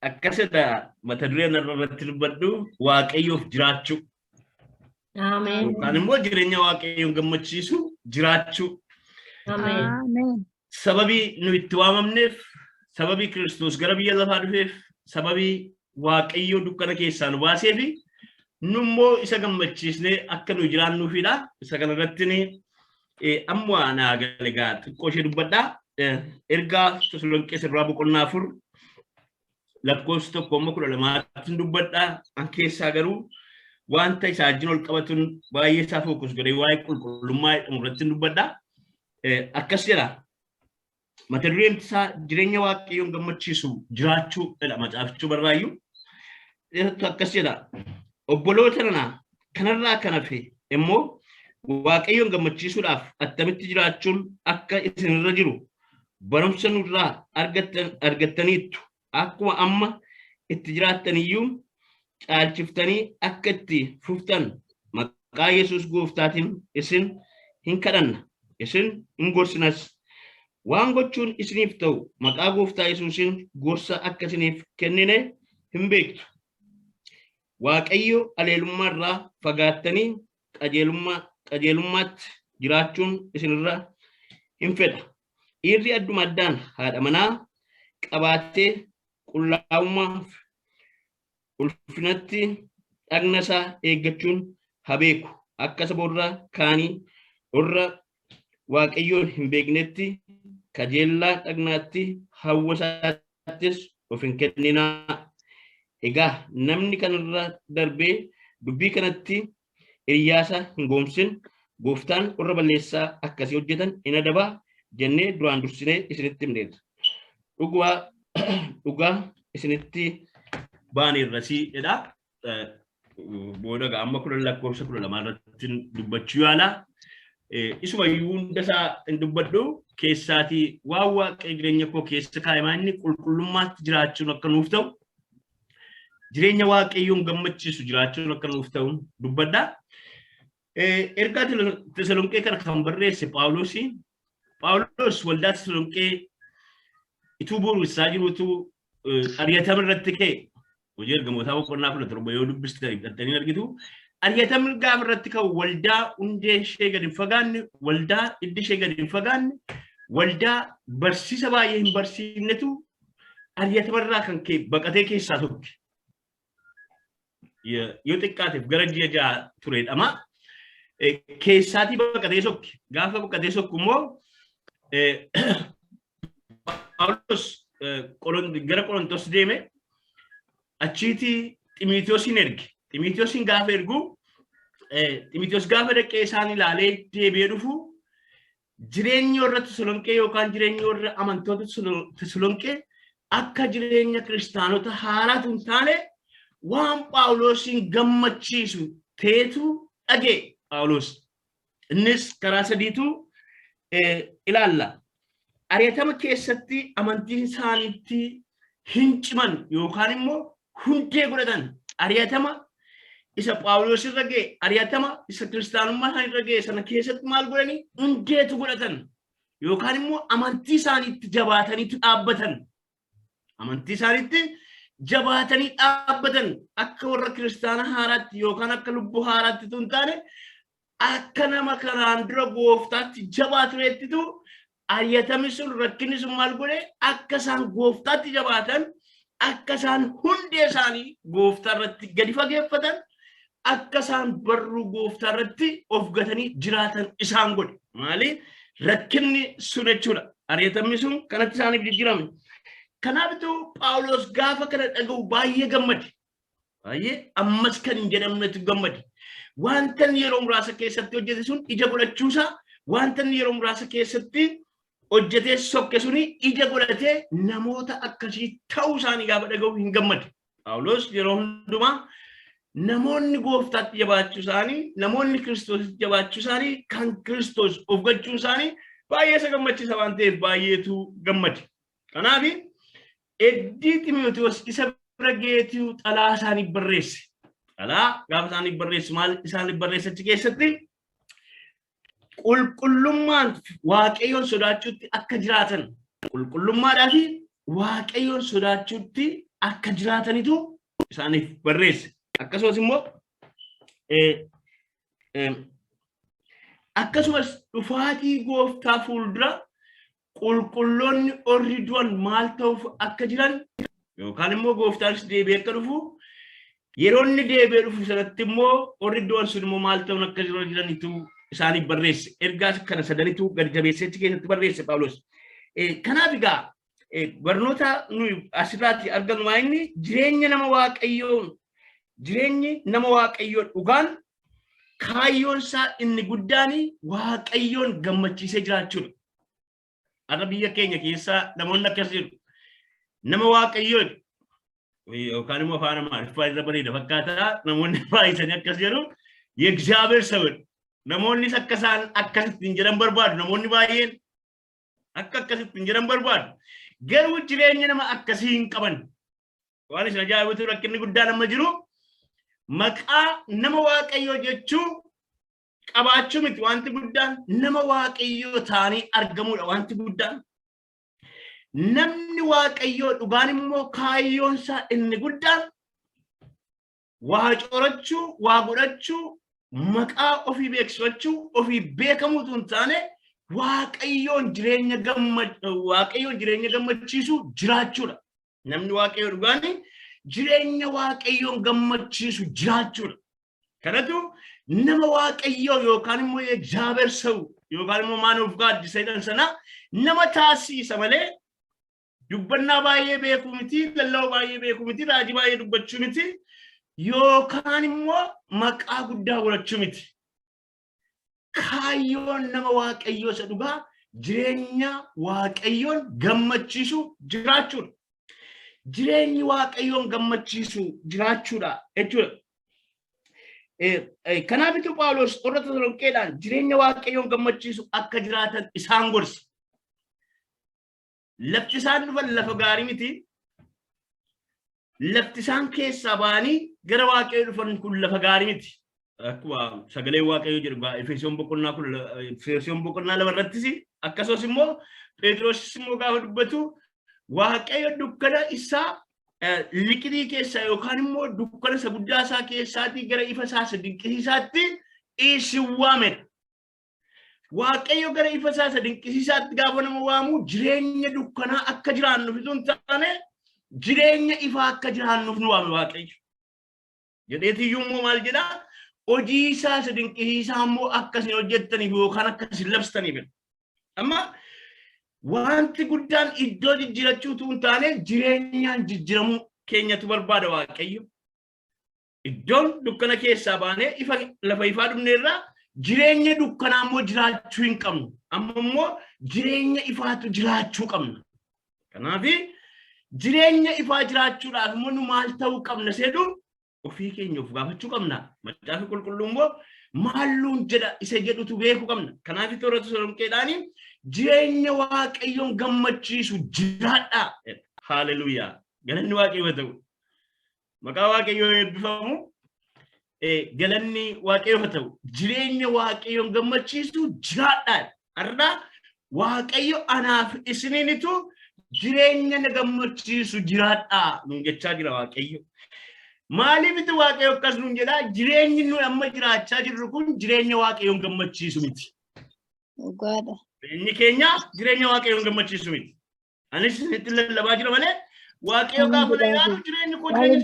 akkasida mata dureen irratti dubbadhu waaqayyoof jiraachuu. Amen. Yookaan immoo jireenya waaqayyoon gammachiisu jiraachuu. Amen. Sababii nu itti waamamneef, sababii Kiristoos gara biyya lafaa dhufeef, sababii waaqayyoo dukkana keessaa nu baasee fi nu immoo isa gammachiisnee akka nu jiraannuufidha. Isa kanarratti amma naa galegaa xiqqoo ishee dubbadhaa. Ergaa Tasaloniqee irraa boqonnaa 4 lakkoofsa 1:12 dubbadhaa. An keessaa garuu wanta isa wajjin ol qabatuun baay'ee isaa fookus godhee waa'ee qulqullummaa irratti dubbadhaa. Akkas jedha. Mata dureen isaa jireenya waaqayyoon gammachiisu jiraachuu jedha macaafichuu barbaayyu. Akkas jedha. Obboloota nana kanarraa kan hafe immoo waaqayyoon gammachiisuudhaaf attamitti jiraachuun akka isinirra jiru barumsa nurraa argattaniittu. Akkuma amma itti jiraataniyyuu caalchiftanii akka itti fuftan maqaa Yesuus gooftaatiin isin hin kadhanna. Isin hin gorsinas. Waan gochuun isiniif ta'u maqaa gooftaa Yesuusin gorsa akka isiniif kennine hin beektu. Waaqayyo aleelummaa irraa fagaattanii qajeelummaatti jiraachuun isinirra hin fedha. Dhiirri adduma addaan haadha manaa qabaatee qullaa'ummaaf ulfinatti dhagna isaa eeggachuun haa beeku. Akka saboota kaanii warra waaqayyoon hin beeknetti kajeellaa dhagnaatti hawwasaattis of hin kenninaa. Egaa namni kanarra darbee dubbii kanatti hiriyaasa hin goomsin gooftaan warra balleessaa akkasii hojjetan hin adabaa jennee duraan dursinee isinitti himneerra. Dhugaa isinitti baaneerrasii jedha. Booda amma 10 lakkoofsa 12 irratti dubbachuu yaala. Isumayyuu hundasaa hin dubbadhu keessaatii waan waaqayyo jireenya koo keessa kaa'imaa inni qulqullummaatti jiraachuun akka nuuf ta'u jireenya waaqayyoon gammachiisu jiraachuun akka nuuf ta'u dubbadha. Ergaa Tasaloniqee kana kan barreesse Phaawulos waldaa Tasaloniqee ituu boruusaa jirutu ari'atama irratti ka'e. Hojii ergamootaa boqonnaa 17 yoo dubbistanii hidhattanii argitu. Ari'atamni gaafa irratti ka'u waldaa hundee ishee gadi hin fagaanne, waldaa hiddi ishee gadi hin fagaanne, waldaa barsiisa baay'ee hin barsiifnetu ari'atama irraa kan ka'e baqatee keessaa tokko. Yoo xiqqaateef gara ji'a 6 turedhama. Keessaatii baqatee sokke. Gaafa baqatee sokku immoo Phaawulos gara Qorontos deeme achiitii Ximotewoosin erge. Ximotewoosin gaafa ergu Ximotewos gaafa dhaqee isaan ilaalee deebi'ee dhufu jireenya warra Tasaloniqee yookaan jireenya warra amantoota Tasaloniqee akka jireenya kiristaanota haaraatu hin taane waan Phaawulosin gammachiisu teetu dhagee Phaawulos. Innis karaa sadiitu ilaalla. Ari'atama keessatti amantiin isaaniitti hin ciman yookaan immoo hundee godhatan. Ari'atama isa Phaawulos irra ga'e, ari'atama isa kiristaanummaa isaanii irra ga'e sana keessatti maal godhanii hundeetu godhatan yookaan immoo amantii isaaniitti jabaataniitu dhaabbatan. Amantii isaaniitti jabaatanii dhaabbatan akka warra kiristaana haaraatti yookaan akka lubbuu haaraatti tun taane akka nama karaan dura gooftaatti jabaatureettitu ari'atamni sun rakkinni sun maal godhe akka isaan gooftaatti jabaatan akka isaan hundee isaanii gooftaa irratti gadi fageeffatan akka isaan barruu gooftaa irratti of gatanii jiraatan isaan godhe. Maali rakkinni sun jechuudha. Ari'atamni sun kanatti isaaniif jijjiirame. Kanaafuu Phaawulos gaafa kana dhaga'u baay'ee gammade. Baay'ee ammas kan hin jedhamnetu gammade. Wanta yeroo muraasa keessatti hojjete sun ija godhachuusaa wanta yeroo muraasa keessatti hojjetee sokke suni ija godhatee namoota akkasii ta'uu isaanii gaafa dhaga'u hin gammade. Phaawulos yeroo hundumaa namoonni gooftaatti jabaachuu isaanii, namoonni Kiristoositti jabaachuu isaanii, kan Kiristoos of gachuu isaanii baay'ee isa gammachiisa waan ta'eef baay'eetu gammade. Kanaaf eddii Ximotewos isa bira geetii xalaa isaanii barreesse. Xalaa gaafa isaanii barreessu maal isaanii barreessachi keessatti qulqullummaan waaqayyoon sodaachuutti akka jiraatan qulqullummaadhaa fi waaqayyoon sodaachuutti akka jiraatanitu isaaniif barreesse. Akkasumas immoo akkasumas dhufaatii gooftaa fuuldura qulqulloonni orri du'an maal ta'uuf akka jiran yookaan immoo gooftaanis deebi'ee akka dhufu yeroo inni deebi'ee dhufu sanatti immoo orri du'an sun immoo maal ta'uun akka jiranitu isaaniif barreesse. Ergaa kana sadanitu gadi jabeesseetti keessatti barreesse Phaawulos. Kanaaf egaa barnoota nuyi asirratti argannu waa'inni jireenyi nama waaqayyoo dhugaan kaayyoon isaa inni guddaan waaqayyoon gammachiisee jiraachuudha. Akka biyya keenya keessa namoonni akkas jiru. Nama waaqayyoo yookaan immoo afaan Amaariffaa irra bareeda fakkaata namoonni baay'isanii akkas jedhu የእግዚአብሔር ሰው namoonnis akka isaan akkasitti jedhan barbaadu. Namoonni baay'een akkasitti jedhan barbaadu. Garuu jireenya nama akkasii hin qaban. Waan isin ajaa'ibutu rakkinni guddaan amma jiru maqaa nama waaqayyoo jechuu qabaachuu miti wanti guddaan nama waaqayyoo ta'anii argamuudha wanti guddaan. Namni waaqayyoo dhugaan immoo kaayyoon isaa inni guddaan waa corachuu, waa godhachuu, maqaa ofii beeksifachuu, ofii beekamuutu hin taane waaqayyoon jireenya gammachiisu jiraachuudha. Namni waaqayyoo dhugaan jireenya waaqayyoon gammachiisu jiraachuudha. Kanatu nama waaqayyoo yookaan immoo እግዚአብሔር ሰው yookaan immoo man of God jedhan sana nama taasisa malee dubbannaa baay'ee beekuu miti, lallabaa baay'ee beekuu miti, raajii baay'ee dubbachuu miti yookaan immoo maqaa guddaa godhachuu miti. Kaayyoon nama waaqayyoo isa dhugaa jireenya waaqayyoon gammachiisu jiraachuudha. Jireenyi waaqayyoon gammachiisu jiraachuudha jechuudha. Kanaafitu Phaawulos warra Tasaloniqeedhaan jireenya waaqayyoon gammachiisu akka jiraatan isaan gorse. Lafti isaan dhufan lafa gaarii miti. Lafti isaan keessaa ba'anii gara waaqayyoo dhufan kun lafa gaarii miti. Akkuma sagalee waaqayyoo jedhu Efesoon boqonnaa lama irrattis akkasumas immoo Phexros immoo gaafa dubbatu waaqayyo dukkana isaa liqidii keessaa yookaan immoo dukkana isa guddaa isaa keessaatii gara ifa isaa dinqisiisaatti isin waamedha. Waaqayyo gara ifa isaa dinqisiisaatti gaafa nama waamu jireenya dukkanaa akka jiraannuuf osoo hin taane jireenya ifaa akka jiraannuuf nu waame waaqayyo. Jedheetiyyuu immoo maal jedhaa? Hojii isaa dinqisiisaa immoo akkasin hojjettaniif yookaan akkasin labsitaniif. Amma wanti guddaan iddoo jijjiirachuutu hin taane jireenyaan jijjiiramuu keenyatu barbaada waaqayyo. Iddoon dukkana keessaa baanee lafa ifaa dhufneerraa jireenya dukkanaa immoo jiraachuu hin qabnu. Amma immoo jireenya ifaatu jiraachuu qabna. Kanaaf jireenya ifaa jiraachuudhaaf immoo nu maal ta'uu qabna seedu ofii keenya of gaafachuu qabna. Macaafa qulqulluun immoo maalluun jedha isa jedhutu beekuu qabna. Kanaaf warra Tasaloniqeedhaan jireenya waaqayyoon gammachiisu jiraadhaa. Haaleluyyaa. Galanni waaqayyoo ta'u. Maqaa waaqayyoo eebbifamu. Galanni waaqayyoo ta'u. Jireenya waaqayyoon gammachiisu jiraadhaa. Har'a waaqayyo anaaf isiniinitu jireenya na gammachiisu jiraadhaa nuun jechaa jira waaqayyo. Maaliif waaqayyo akkas nuun jedhaa? Jireenyi nuyi amma jiraachaa jirru kun jireenya waaqayyoon gammachiisu miti. Dhugaadha. Jireenyi keenya jireenya waaqayyoon gammachiisu miti. Anis itti lallabaa jira malee waaqayyo gaafa yaadu jireenyi koo jireenya.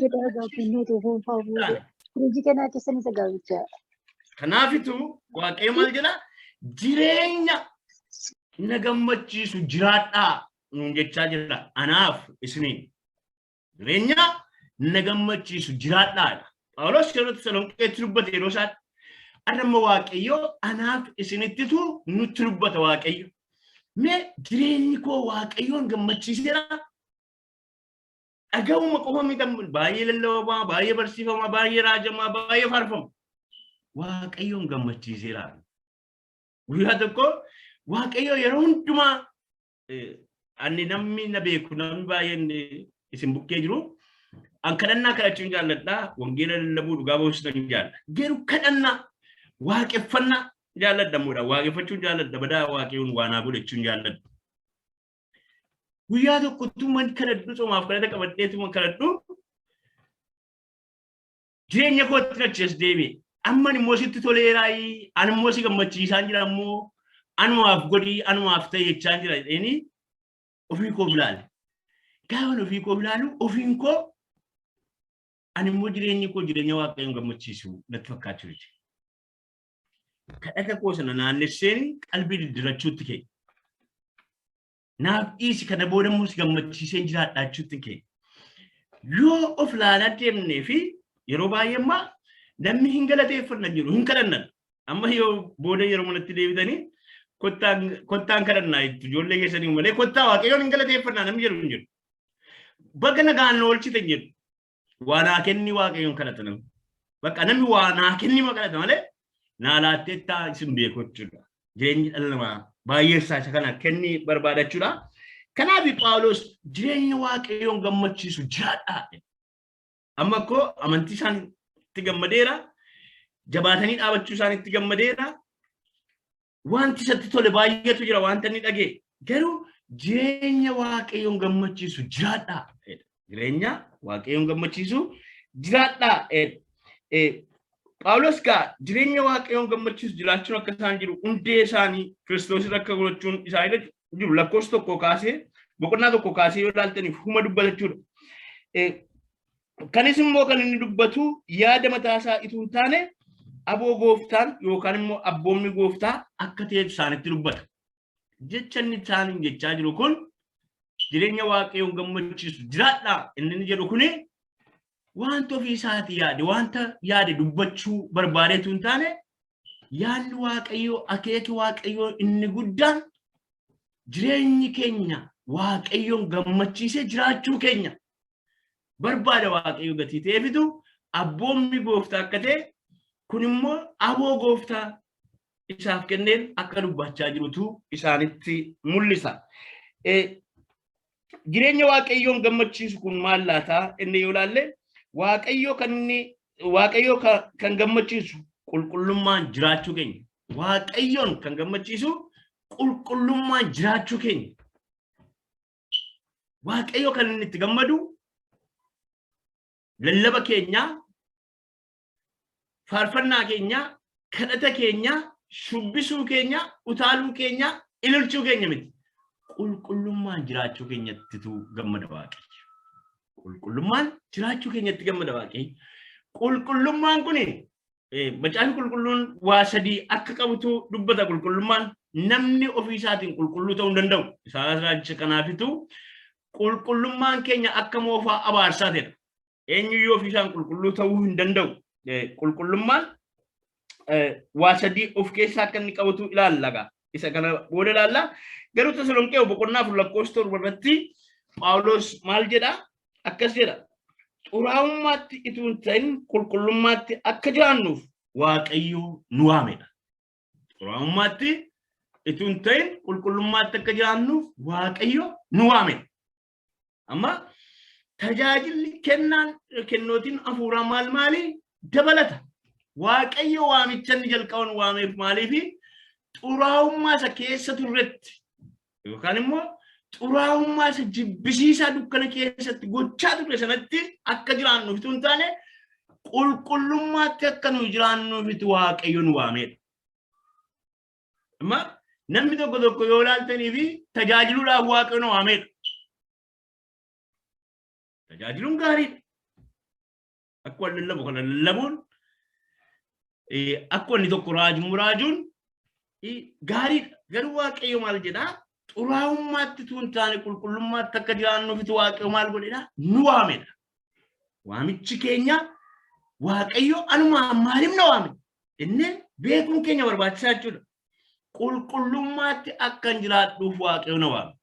Kanaafitu waaqayyo maal jedhaa? Jireenya na gammachiisu jiraadhaa nuun jechaa jira. Anaaf isiniin jireenya na gammachiisu jiraadhaa. Phaawulos yeroo Tasaloniqeetti dubbate yeroo isaatti adamma waaqayyo anaaf isinittitu nutti dubbata waaqayyo. Mee jireenyi koo waaqayyoon gammachiiseera? Dhaga'uma qofa miti baay'ee lallabamaa, baay'ee barsiifamaa, baay'ee raajamaa, baay'ee faarfama. Waaqayyoon gammachiiseera. Guyyaa tokko waaqayyo yeroo hundumaa ani namni na beeku namni baay'een isin bukkee jiru an kadhannaa kadhachuun jaalladha. Wangeela lallabuu dhugaa bahuusitan jaalladha. Garuu kadhannaa waaqeffannaa jaalladha muudha. Waaqeffachuun jaalladha. Badaa waaqayyoon waanaa godhachuun jaalladha. guyyaa tokkottuu man kadhadhu soomaaf kadhata qabadheetu man kadhadhu jireenya kootti achiis deebi'e amman immoo sitti toleeraayi ani immoo si gammachiisaan jira immoo anumaaf godhii anumaaf ta'e jechaan jira jedheeni ofii koo bilaale gaafa ofii koo bilaalu ofiin koo ani immoo jireenyi koo jireenya waaqayyoon gammachiisu natti fakkaachuu jechuudha. Kadhata koo sana naannesseen qalbii didirachuutti ka'e. Naaf dhiisi kana booda immoo si gammachiiseen jiraadhaachuutti ka'e. Yoo of laalaa deemnee fi yeroo baay'ee ammaa namni hin galateeffanna jiru hin kadhannan. Amma yoo booda yeroo manatti deebitanii kottaan kadhannaa itti ijoollee keessanii malee kottaa waaqayyoon hin galateeffannaa namni jedhu hin jiru. Bakka nagaan oolchite jedhu. Waa naa kenni waaqayyoon kadhatan. Bakka namni waa naa kenni ma kadhata malee naa laattee taa isin beeku jechuudha. Jireenyi dhala namaa baay'ee isaa kana kenni barbaadachuudha. Kanaaf Phaawulos jireenya waaqayyoon gammachiisu jiraadhaa. Amma koo amantii isaan itti gammadeera. Jabaatanii dhaabachuu isaan itti gammadeera. Wanti isatti tole baay'eetu jira wanta inni dhagee. Garuu jireenya waaqayyoon gammachiisu jiraadhaa. Jireenya waaqayyoon gammachiisu jiraadhaa. Phaawulos gaa jireenya waaqayyoon gammachiisu jiraachuun akka isaan jiru hundee isaanii Kiristoos akka godhachuun isaanii jiru lakkoofsa tokko kaasee boqonnaa tokko kaasee yoo ilaaltaniif huma dubbatachuudha. Kanis immoo kan inni dubbatu yaada mataa isaa itoo hin taane aboo gooftaan yookaan immoo abboommi gooftaa akka ta'e isaanitti dubbata. Jecha inni isaaniin jechaa jiru kun jireenya waaqayyoon gammachiisu jiraadhaa inni jedhu kuni wanta ofii isaati yaade wanta yaade dubbachuu barbaadeetu hin taane yaadni waaqayyoo akeeki waaqayyoo inni guddaan jireenyi keenya waaqayyoon gammachiisee jiraachuu keenya barbaada waaqayyoo gatii ta'eefitu abboommi gooftaa akka ta'e kun immoo aboo gooftaa isaaf kenneen akka dubbachaa jirutu isaanitti mul'isa. Jireenya waaqayyoon gammachiisu kun maal laataa inni yoo ilaalle waaqayyoo kan gammachiisu qulqullummaan jiraachuu keenya. Waaqayyoon kan gammachiisu qulqullummaan jiraachuu keenya. Waaqayyoo kan inni itti gammadu lallaba keenya, faarfannaa keenya, kadhata keenya, shubbisuu keenya, utaaluu keenya, ililchuu keenya miti. Qulqullummaan jiraachuu keenyattitu gammada waaqayyo. Qulqullummaan jiraachuu keenyatti gammada waaqayyo. Qulqullummaan kuni macaafi qulqulluun waa sadii akka qabutu dubbata. Qulqullummaan namni ofii isaatiin qulqulluu ta'uu hin danda'u. Isaanis raajicha kanaafitu qulqullummaan keenya akka moofaa abaarsaa ta'edha. Eenyuyyuu ofii isaan qulqulluu ta'uu hin danda'u. Qulqullummaan waa sadii of keessaa akka inni qabutu ilaalla. Isa kana booda ilaalla. Garuu Tasalonqee boqonnaa lakkoofsa torba irratti Phaawulos maal jedha? Akkas jedha. Xuraa'ummaatti itoo hin ta'in qulqullummaatti akka jiraannuuf waaqayyo nu waamedha. Xuraa'ummaatti itoo hin ta'in qulqullummaatti akka jiraannuuf waaqayyo nu waamedha. Amma tajaajilli kennootiin hafuuraa maali dabalata. Waaqayyo waamicha inni jalqaban waameef maaliifi xuraa'ummaa isa keessa turretti yookaan immoo xuraa'ummaa isa jibbisiisaa dukkana keessatti gochaa turre sanatti akka jiraannuuf itoo hin taane qulqullummaatti akka nu jiraannuufitu waaqayyo nu waamedha. Amma namni tokko yoo ilaaltanii fi tajaajiluudhaaf waaqayyo nu waamedha. Tajaajiluun gaariidha. Akka wal lallabu kana lallabuun akka inni tokko raajuun gaariidha. Garuu waaqayyo maal jedhaa? Xuraa'ummaatti itoo hin taane qulqullummaatti akka jiraannuufitu waaqayyo maal godhedhaa? Nu waamedha. Waamichi keenya waaqayyo anumaan maaliif na waame? Inni beekuun keenya barbaachisaa jechuudha. Qulqullummaatti akka jiraadhuuf waaqayyo na waame.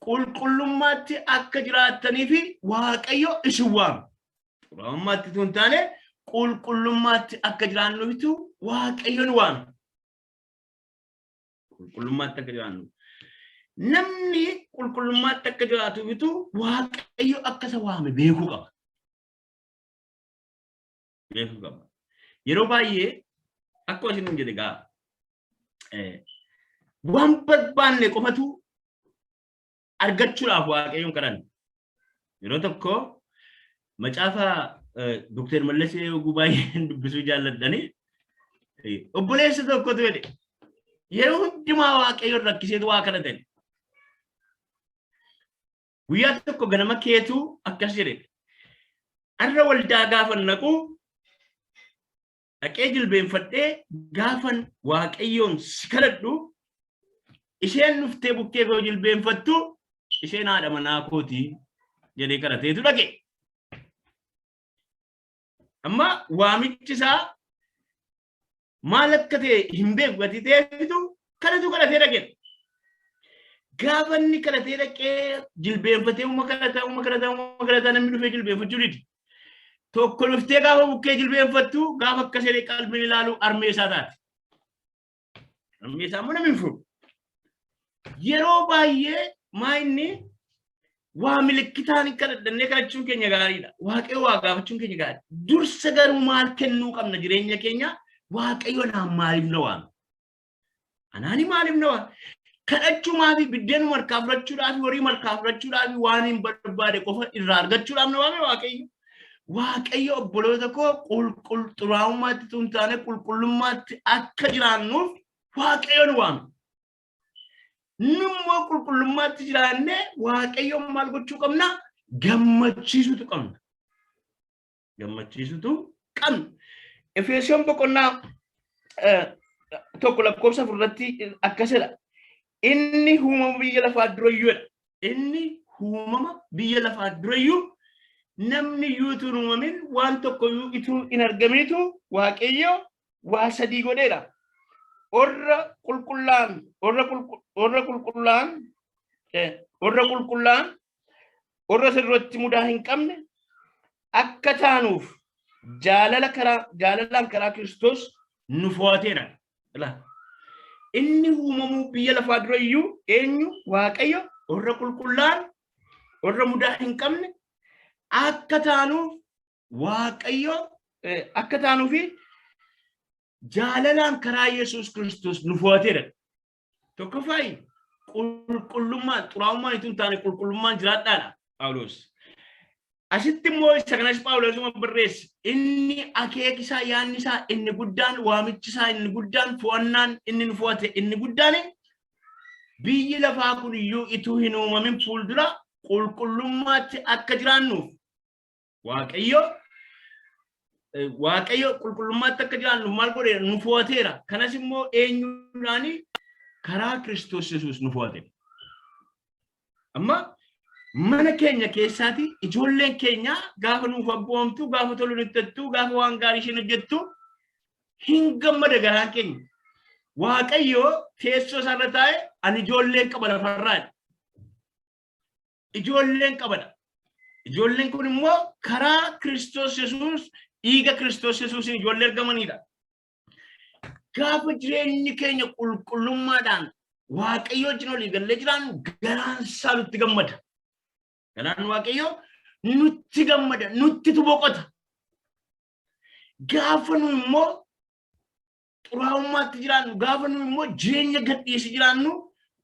Qulqullummaatti akka jiraattaniifi waaqayyo isin waame. Xuraa'ummaatti itoo hin taane qulqullummaatti akka jiraannuufitu waaqayyo nu waame. Qulqullummaatti akka jiraannu. Namni qulqullummaatti akka jiraatuufitu waaqayyo akka isa waame beekuu qaba. Beekuu qaba. Yeroo baay'ee akkuma isin jedhe gaa waan barbaanne qofatu argachuudhaaf waaqayyoon kadhanna. Yeroo tokko macaafa Dr. Mallasee Gubaayeen dubbisuu jaalladhani obboleessa tokkotu jedhe yeroo hundumaa waaqayyoon rakkiseetu waa kadhatan. Guyyaa tokko ganama keetu akkas jedhe arra waldaa gaafan naqu dhaqee jilbeenfadhee gaafan waaqayyoon si kadhadhu isheen nuftee bukkee koo jilbeenfattu isheen haadha manaa kooti jedhee kadhateetu dhaqe. Amma waamichi isaa maal akka ta'e hin beeku gati ta'eetu kadhatee dhaqe. Gaafa inni kadhatee dhaqee jilbeenfatee uma kadhataa namni dhufee jilbeenfachuu didi. Tokko dhuftee gaafa bukkee jilbeenfattu gaafa akka sedee qalbiin ilaalu armee isaa taate. Armee isaa immoo namni hin fuudhu. Yeroo baay'ee maa inni waa milikitaan kadhannee kadhachuun keenya gaariidha. Waaqayyo waa gaafachuun keenya gaariidha. Dursa garuu maal kennuu qabna jireenya keenya waaqayyo naan maaliif na waame? Anaani maaliif na waame? Kadhachuu maafi biddeen markaa fudhachuudhaaf horii markaa fudhachuudhaaf waan hin barbaade qofa irraa argachuudhaaf na waame waaqayyo. Waaqayyo obboloota koo xuraa'ummaatti tun taane qulqullummaatti akka jiraannuuf waaqayyo nu waame. Nummoo qulqullummaatti jiraanne waaqayyo maal gochuu qabna? Gammachiisutu qabna. Gammachiisutu qabna. Efesoon boqonnaa tokko lakkoofsa afurratti akkasidha. Inni uumama biyya lafaa durayyuudha. Inni uumama biyya lafaa durayyuu namni yuutuun uumamin waan tokko ituu hin argamitu waaqayyo waa sadii godheedha. Orra qulqullaan orra sirriitti mudaa hin qabne akka taanuuf jaalalaan karaa Kiristoos nu fo'ateera. Inni uumamuu biyya lafaa durayyuu eenyu waaqayyo orra qulqullaan orra mudaa hin qabne akka taanuuf waaqayyo akka taanuufi jaalalaan karaa Yesuus Kiristoos nu fo'ateera. Tokkoffaa qulqullummaan xuraa'ummaan itoo hin taane qulqullummaan jiraadhaadha Phaawulos. Asitti immoo isa kanas Phaawulosuma barreesse inni akeekisaa yaadni isaa inni guddaan waamichi isaa inni guddaan fo'annaan inni nu fo'ate inni guddaan biyyi lafaa kun iyyuu ituu hin uumamin fuuldura qulqullummaatti akka jiraannuuf waaqayyo qulqullummaatti akka jiraannuuf maal godheera nu fo'ateera. Kanas immoo eenyuudhaani karaa Kiristoos Yesuus nu fo'ate. Amma mana keenya keessaati ijoolleen keenya gaafa nuuf abboomtu gaafa tolu nutti gaafa waan gaarii isheen hojjettu hin gammada garaan keenya. Waaqayyo teessoo isaarra taa'e ani ijoolleen qaba lafarraa. Ijoolleen qabadha. Ijoolleen kun immoo karaa Kiristoos Yesuus dhiiga Kiristoos Yesuusin ijoollee argamanidha. Gaafa jireenyi keenya qulqullummaadhaan waaqayyo wajjin olii gallee jiraannu garaan isaa nutti gammada. Garaan waaqayyo nutti gammada, nutti boqota. Gaafa nu immoo xuraa'ummaatti jiraannu, gaafa nu immoo jireenya gadhiisi jiraannu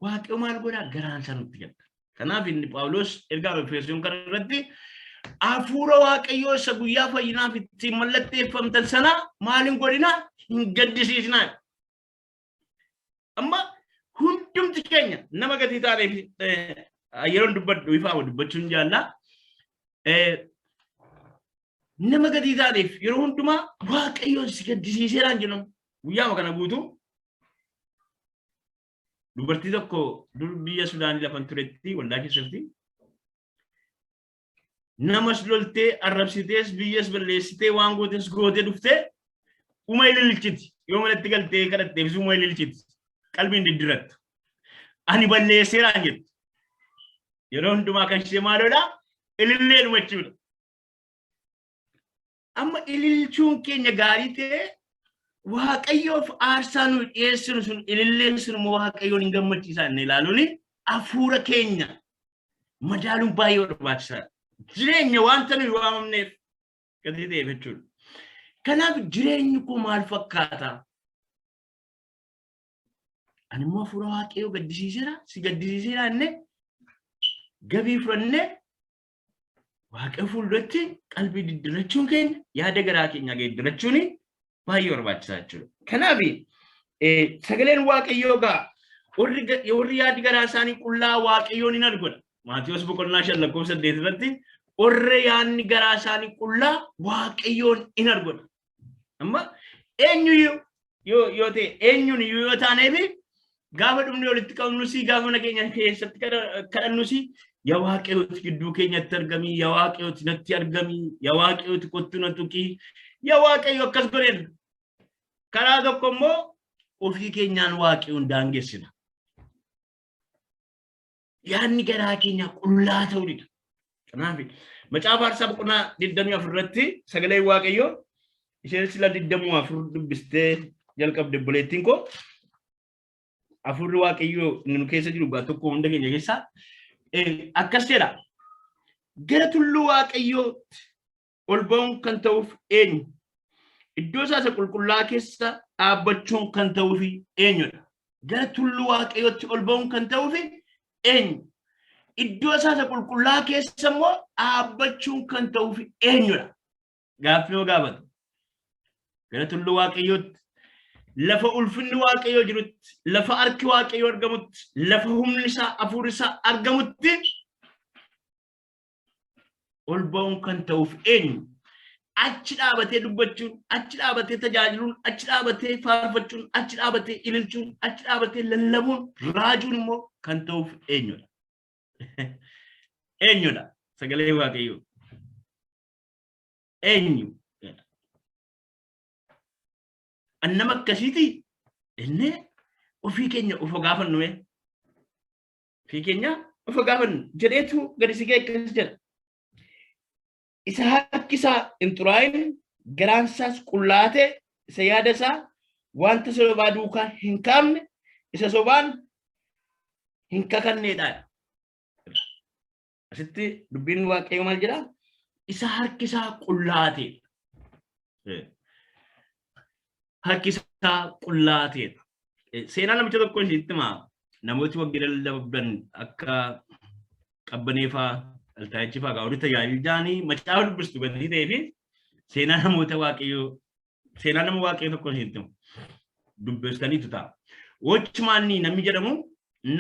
waaqayyo maal godhaa garaan isaa nutti gadda. Kanaaf inni Phaawulos ergaa Efesoon kana irratti hafuura waaqayyo isa guyyaa fayyinaaf ittiin mallatteeffamtan sana maalin godhinaa hin gaddisiisnaa. Amma hundumti keenya nama gatii taaneef yeroon dubbadhu ifaa dubbachuun jaallaa. Nama gatii taaneef yeroo hundumaa waaqayyoon si gaddisiiseeraan jedhamu guyyaama kana guutuu. Dubartii tokko dur biyya Sudaanii lafan turetti waldaa keessatti namas loltee arrabsitees biyyas balleessitee waan gootes gootee dhuftee uma ililchiti yoo malatti galtee kadhatteef uma ililchiti qalbiin diddirattu ani balleesseeraan jettu yeroo hundumaa kan ishee maalodha ilillee dhumachuudha. Amma ililchuun keenya gaarii ta'e waaqayyoof aarsaa nu dhiyeessinu sun ililleen sun waaqayyoon hin gammachiisaa inni ilaaluuni hafuura keenya madaaluun baay'ee barbaachisaadha. Jireenya wanta nuyi waamamneef gatii ta'eef jechuudha. Kanaaf jireenyi koo maal fakkaata? Ani immoo hafuura waaqayyoo gaddisiiseera si gaddisiiseera inni gabii fudhannee waaqa fuulduratti qalbii diddirachuun keenya yaada garaa keenya geeddirachuun baay'ee barbaachisaa jechuudha. Kanaaf sagaleen waaqayyoo gaa warri yaadi garaa isaanii qullaa waaqayyoon hin argina. Maatiyoos boqonnaa 5:8 irratti warri yaadni garaa isaanii qullaa waaqayyoon hin argina. Amma eenyuyyuu yoo ta'e eenyuun yoo taaneef gaafa dhumni walitti qabnus gaafa nageenya keessatti kadhannus yaa waaqayyooti gidduu keenyatti argamii, yaa waaqayyooti natti argamii, yaa waaqayyooti kottu na tuqii, yaa waaqayyo akkas godheen. Karaa tokko immoo ofii keenyaan waaqayyoon daangessina. Yaadni garaa keenya qullaa ta'uu dida. Kanaaf macaafa Faarsaa boqonnaa 24 irratti sagalee waaqayyoo isheen sila 24 dubbistee jalqabde buleettiin koo afurri waaqayyoo nu keessa jiru gaa tokko hunda keenya keessaa akkas jedha. Gara tulluu waaqayyootti ol ba'uun kan ta'uuf eenyu? Iddoo isaa qulqullaa keessa dhaabbachuun kan ta'uuf eenyudha? Gara tulluu waaqayyootti ol ba'uun kan ta'uuf eenyu? Iddoo isaa qulqullaa keessa immoo dhaabbachuun kan ta'uuf eenyudha? Gaaffii yoo gaafatu. Gara tulluu waaqayyootti lafa ulfinni waaqayyoo jirutti, lafa harki waaqayyoo argamutti, lafa humni isaa hafuurri isaa argamutti ol ba'uun kan ta'uuf eenyu? Achi dhaabatee dubbachuun, achi dhaabatee tajaajiluun, achi dhaabatee faarfachuun, achi dhaabatee ililchuun, achi dhaabatee lallabuun, raajuun immoo kan ta'uuf eenyudha? Eenyudha sagalee waaqayyoo? Eenyu? Annama akkasiiti inni ofii keenya of gaafannu ofii keenya of gaafannu jedheetu gadi sigee akkas jedha. Isa harki isaa hin xuraa'in garaan isaas qullaatee isa yaada isaa wanta sobaa duukaa hin kaafne isa sobaan hin kakanneedha. Asitti dubbiin waaqayyoo maal jedha? Isa harki isaa qullaatee. Harki isaa qullaateedha. Seenaa namicha tokko isitti himaa namooti waggaa lallaban akka qabbaneefaa altaayichifaa gaa'uudhi tajaajilaanii macaafa dubbistu gatii ta'ee fi seenaa namoota waaqayyoo seenaa nama waaqayyoo tokko isitti himu dubbistaniitu ta'a. Wochmaanii namni jedhamu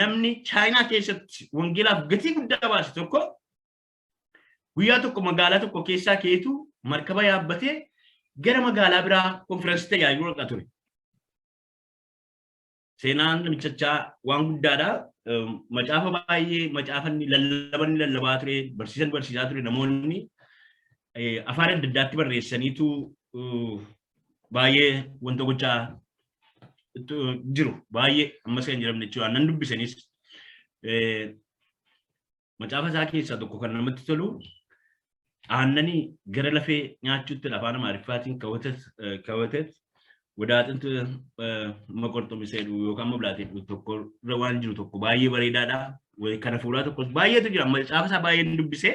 namni Chaayinaa keessatti wangeelaaf gatii guddaa baase tokko guyyaa tokko magaalaa tokko keessaa keetu markaba yaabbatee gara magaalaa biraa konfiraansii tajaajiluu dhaqaa ture. Seenaan namichachaa waan guddaadha. Macaafa baay'ee macaafanni lallabaa ture, barsiisaa ture. Namoonni afaan adda addaatti barreessaniitu baay'ee wanta gochaa jiru. Baay'ee ammas kan jedhamne jechuudha. Nan dubbisanis macaafa isaa keessaa tokko kan namatti tolu Annani gara lafee nyaachuutti afaan Amaariffaatiin kaawwateet wadaaxintu maqorxomisee yookaan mablaatee tokko waan jiru tokko baay'ee bareedaadha. Kana fuulaa tokko baay'eetu jira. Macaafa isaa baay'ee dubbisee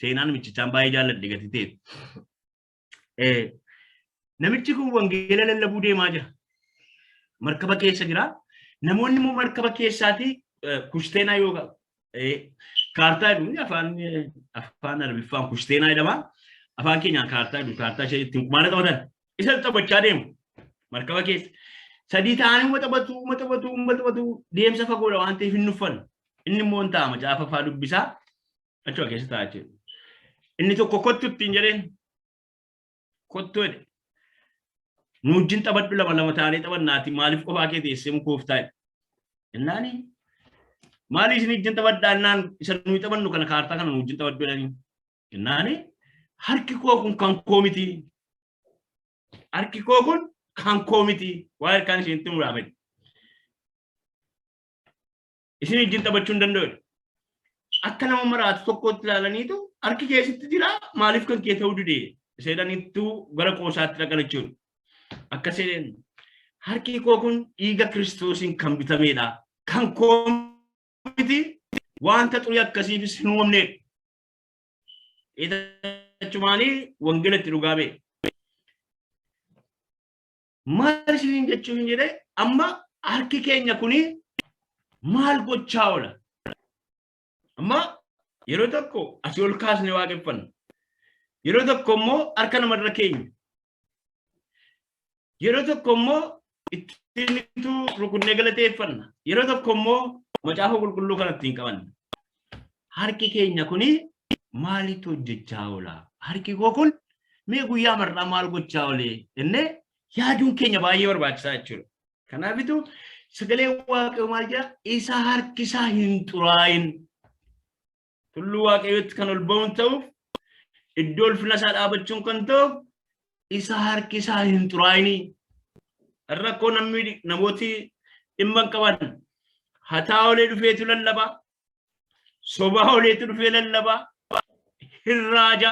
seenaa namichaan baay'ee jaalladhe gati ta'e. Namichi kun wangeela lallabuu deemaa jira. Markaba keessa jira. Namoonni immoo markaba keessaati kushiteenaa yookaan kaartaa jedhu afaan arabiffaan kushiteenaa jedhama. Afaan keenyaan kaartaa jedhu kaartaa ishee ittiin kumaana qabatan isa taphachaa deemu markaba keessa. Sadii ta'anii uummatabatu deemsa fagoodha waan ta'eef hin nuffannu. Inni immoo hin ta'a macaafa fa'aa dubbisaa achuma keessa ta'a jechuudha. Inni tokko kottu ittiin jedheen kottu jedhe. Nu wajjin taphadhu lama ta'anii taphannaati maaliif qofaa kee teessee mukooftaa jedhe. Innaani maali isin wajjin taphadhaannaan isa nuyi taphannu kana kaartaa kana nu wajjin taphadhu jedhanii. Innaani harki koo kun kan koo miti. Harki koo kun kan koo miti. Waa harkaan isheen itti muraafedha. Isin wajjin taphachuu hin danda'u. Akka nama maraatu tokkotti ilaalaniitu harki keessatti jira maaliif kan kee ta'uu didee seedaniittu gara qoosaatti dhaqan jechuudha. Akka seedeen harki koo kun dhiiga Kiristoosiin kan bitameedha. Kan koo miti wanta xurii akkasiifis hin uumamneedha. Jechumaanii wangeela itti dhugaa ba'e. Maal isiniin jechuun jedhee amma harki keenya kuni maal gochaa oola? Amma yeroo tokko asii ol kaasne waaqeffanna yeroo tokko immoo harka namarra keenya yeroo tokko immoo ittiinitu rukunnee galateeffanna yeroo tokko immoo macaafa qulqulluu kanatti hin qabanne harki keenya kuni maalitu hojjechaa oola harki koo kun mee guyyaa marraa maal gochaa oolee innee yaaduun keenya baay'ee barbaachisaa jechuudha kanaafitu sagalee waaqayyoo maal jedha isa harki isaa hin xuraa'in tulluu waaqayyootti kan ol ba'uun ta'uuf iddoo ulfina isaa dhaabachuun kan ta'uuf isa harki isaa hin xuraa'in rakkoo namooti dhimma qaban hataa olee dhufeetu lallaba sobaa oleetu dhufee lallaba hirraaja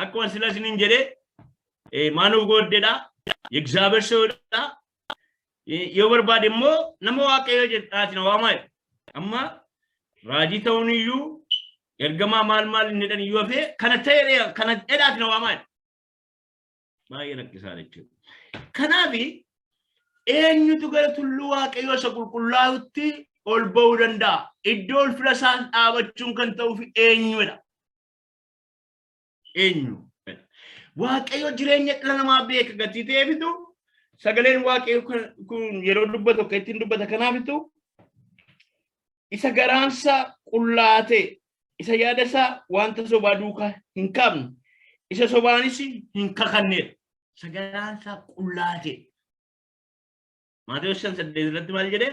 akkuma sila isiniin jedhee maanuuf gooddeedha የእግዚአብሔር ሰውዳ የወርባድ ሞ ነሞ ዋቀዮ ጀጣት ነው ዋማይ አማ ራጂ ተውንዩ የርገማ ማልማል እንደን ይወፌ ከነተሬ ከነዳት ነው ዋማይ ማይረክሳለች ከናቢ ኤኙቱ ገረቱሉ ዋቀዮ ሰቁልቁላውቲ ኦልበው ደንዳ ኢዶል ፍለሳን አበቹን ከንተውፊ ኤኙዳ ኤኙ waaqayyo jireenya dhala namaa beeka gatii ta'eefitu sagaleen waaqayyo kun yeroo dubbatu akka ittiin dubbata kanaafitu isa garaansa qullaate isa yaadasaa wanta sobaa duukaa hin qabne isa sobaanis hin kakanneedha isa garaansa qullaate Maatewos 5:8 irratti maal jedhee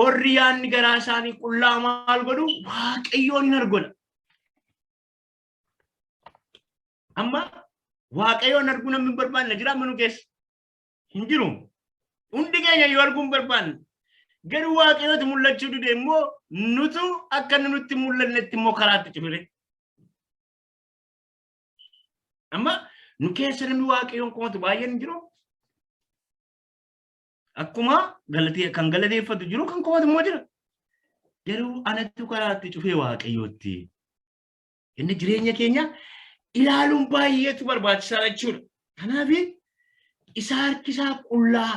orri yaanni garaa isaanii qullaa maal godhu waaqayyoon hin argona amma waaqayyoon arguu namni barbaanne jira manu keessa hin jiru hundi keenya yoo arguun barbaanne garuu waaqayyooti mul'achuu dide immoo nutu akka nutti mul'annetti immoo karaatti cufire amma nu keessa namni waaqayyoon komatu baay'een jiru akkuma kan galateeffatu jiru kan komatu immoo jira garuu anattu karaatti cufee waaqayyootti inni jireenya keenya ilaalun baay'eetu barbaachisaa jechuudha. Kanaaf isa harki isaa qullaa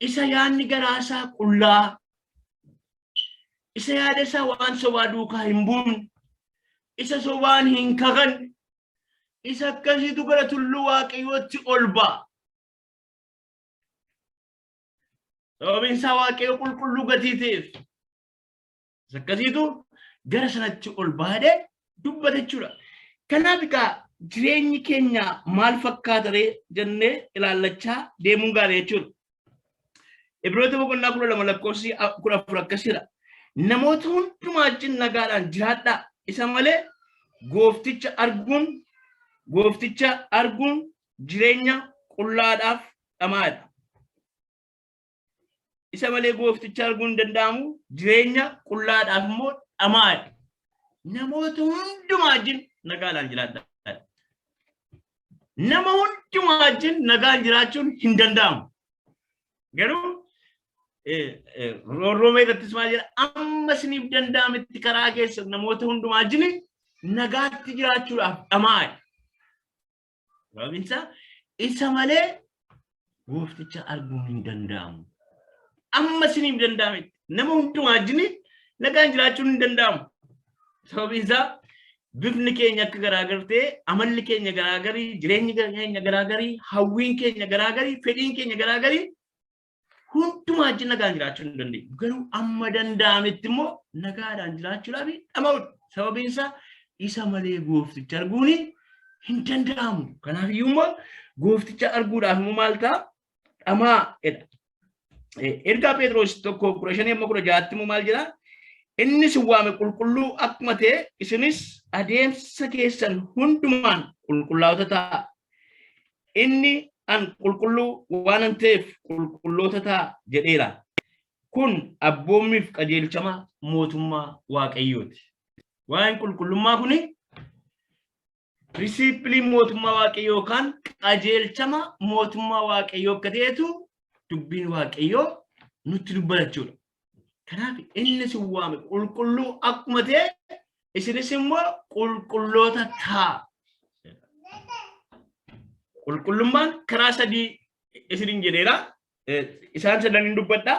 isa yaanni garaa isaa qullaa isa yaada isaa waan sobaa duukaa hin buune isa sobaan hin kakanne isa akkasiitu gara tulluu waaqayyootti ol ba'a. Sababiin isaa waaqayyo qulqulluu gatii ta'eef isa akkasiitu gara sanatti ol baadee dubbata jechuudha. Kanaaf jireenyi keenya maal fakkaata jennee ilaallachaa deemuun gaarii jechuudha. Ibroota 12:14 akkasiidha. Namoota hundumaa wajjin nagaadhaan jiraadhaa. Isa malee goofticha arguun jireenya qullaadhaaf dhamaadha. Isa malee goofticha arguun danda'amu jireenya qullaadhaaf immoo dhamaadha. Namoota hundumaa wajjin nagaadhaan jiraadhaa. Nama hundumaa wajjin nagaan jiraachuun hin danda'amu. Garuu roorroomee irrattis maal jedha amma isiniif danda'ametti karaa keessa namoota hundumaa wajjin nagaatti jiraachuudhaaf dhamaa'e. Sababiin isaa isa malee goofticha arguun hin danda'amu. Amma isiniif danda'ametti nama hundumaa wajjin nagaan jiraachuun hin danda'amu. Sababiin isaa bifni keenya akka garaagartee amalli keenya garaagarii jireenyi keenya garaagarii hawwiin keenya garaagarii fedhiin keenya garaagarii hundumaa wajjin nagaan jiraachuu hin dandeenyu. Garuu amma danda'ametti immoo nagaadhaan jiraachuudhaaf dhama'udha. Sababiin isaa isa malee goofticha arguun hin danda'amu. Kanaaf iyyuu immoo goofticha arguudhaaf immoo maal ta'a? Dhamaa'edha. Ergaa Phexros 1:5-16 immoo maal jedhaa? Innis waame qulqulluu akkuma ta'e isinis adeemsa keessan hundumaan qulqullaa'ota ta'a. Inni an qulqulluu waan ta'eef qulqulloota ta'a jedheera. Kun abboommiif qajeelchama mootummaa Waaqayyooti. Waan qulqullummaa kuni pirinsipilii mootummaa Waaqayyoo yookaan qajeelchama mootummaa Waaqayyoo akka ta'etu dubbiin Waaqayyoo nutti dubbatachuudha. Kanaaf inni si waame qulqulluu akkuma ta'e isinis immoo qulqulloota ta'a. Qulqullummaan karaa sadii isiniin jedheera. Isaan sadaniin dubbadha.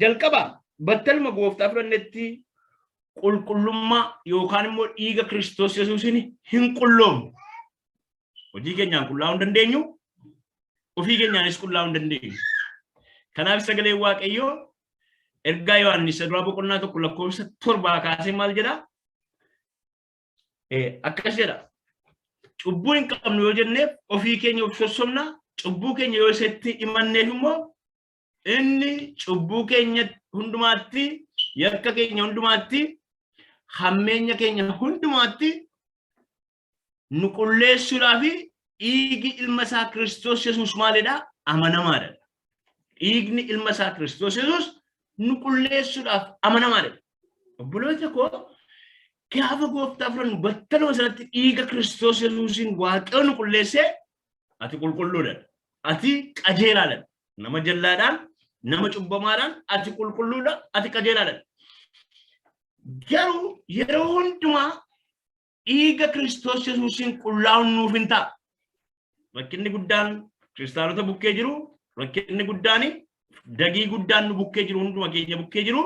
Jalqaba battaluma gooftaa fudhannetti qulqullummaa yookaan immoo dhiiga Kiristoos Yesuusin hin qulloomne. Hojii keenyaan qullaa'uu hin dandeenyu, ofii keenyaanis qullaa'uu hin dandeenyu. Kanaaf sagaleen Waaqayyoo ergaa Yohaannis duraa boqonnaa 1:7 kaasee maal jedha? Akkas jedha. Cubbuu hin qabnu yoo jenneef ofii keenya of sossobna, cubbuu keenya yoo isatti himanneef immoo inni cubbuu keenya hundumaatti, yakka keenya hundumaatti, hammeenya keenya hundumaatti nu qulleessuudhaaf dhiigi ilma isaa Kiristoos Yesuus maalidha? Amanamaadha. Dhiigni ilma isaa Kiristoos Yesuus nu qulleessuudhaaf amanamaadha. Obboloota koo gaafa gooftaa fudhannu battaluma sanatti dhiiga Kiristoos Yesuusin Waaqayyo nu qulleessee ati qulqulluudha. Ati qajeelaadha. Nama jallaadhaan, nama cubbamaadhaan ati qulqulluudha, ati qajeelaadha. Garuu yeroo hundumaa dhiiga Kiristoos Yesuusin qullaa'uun nuuf hin ta'a. Rakkinni guddaan kiristaanota bukkee jiru, rakkinni guddaan dagii guddaan nu bukkee jiru, hunduma keenya bukkee jiru.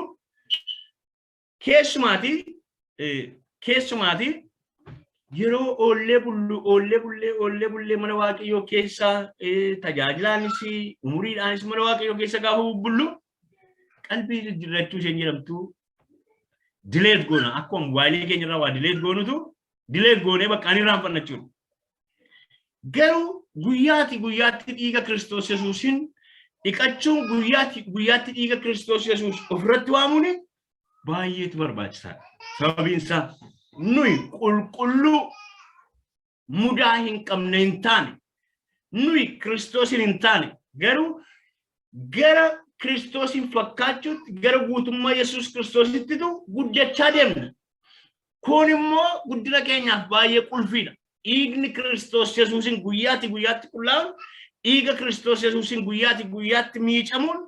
Keessumaati yeroo oollee bullee mana Waaqayyoo keessa tajaajilaanis umuriidhaanis mana Waaqayyoo keessa gaafa bubbullu qalbii jijjiirrachuu isheen jedhamtu dileet goona. Akkuma mobaayilii keenya irraa waa dileet goonutu dileet goonee bakka ani irraanfanna jechuudha. Garuu guyyaatti dhiiga Kiristoos Yesuusin dhiqachuun guyyaatti dhiiga Kiristoos Yesuus ofirratti waamuun baay'eetu barbaachisaadha. Sababiin isaa nuyi qulqulluu mudaa hin qabne hin taane, nuyi Kiristoosin hin taane, garuu gara Kiristoosin fakkaachuutti, gara guutummaa Yesuus Kiristoosittitu guddachaa deemna. Kun immoo guddina keenyaaf baay'ee qulfiidha. Dhiigni Kiristoos Yesuusin guyyaatti qullaa'uun, dhiiga Kiristoos Yesuusin guyyaatti miicamuun,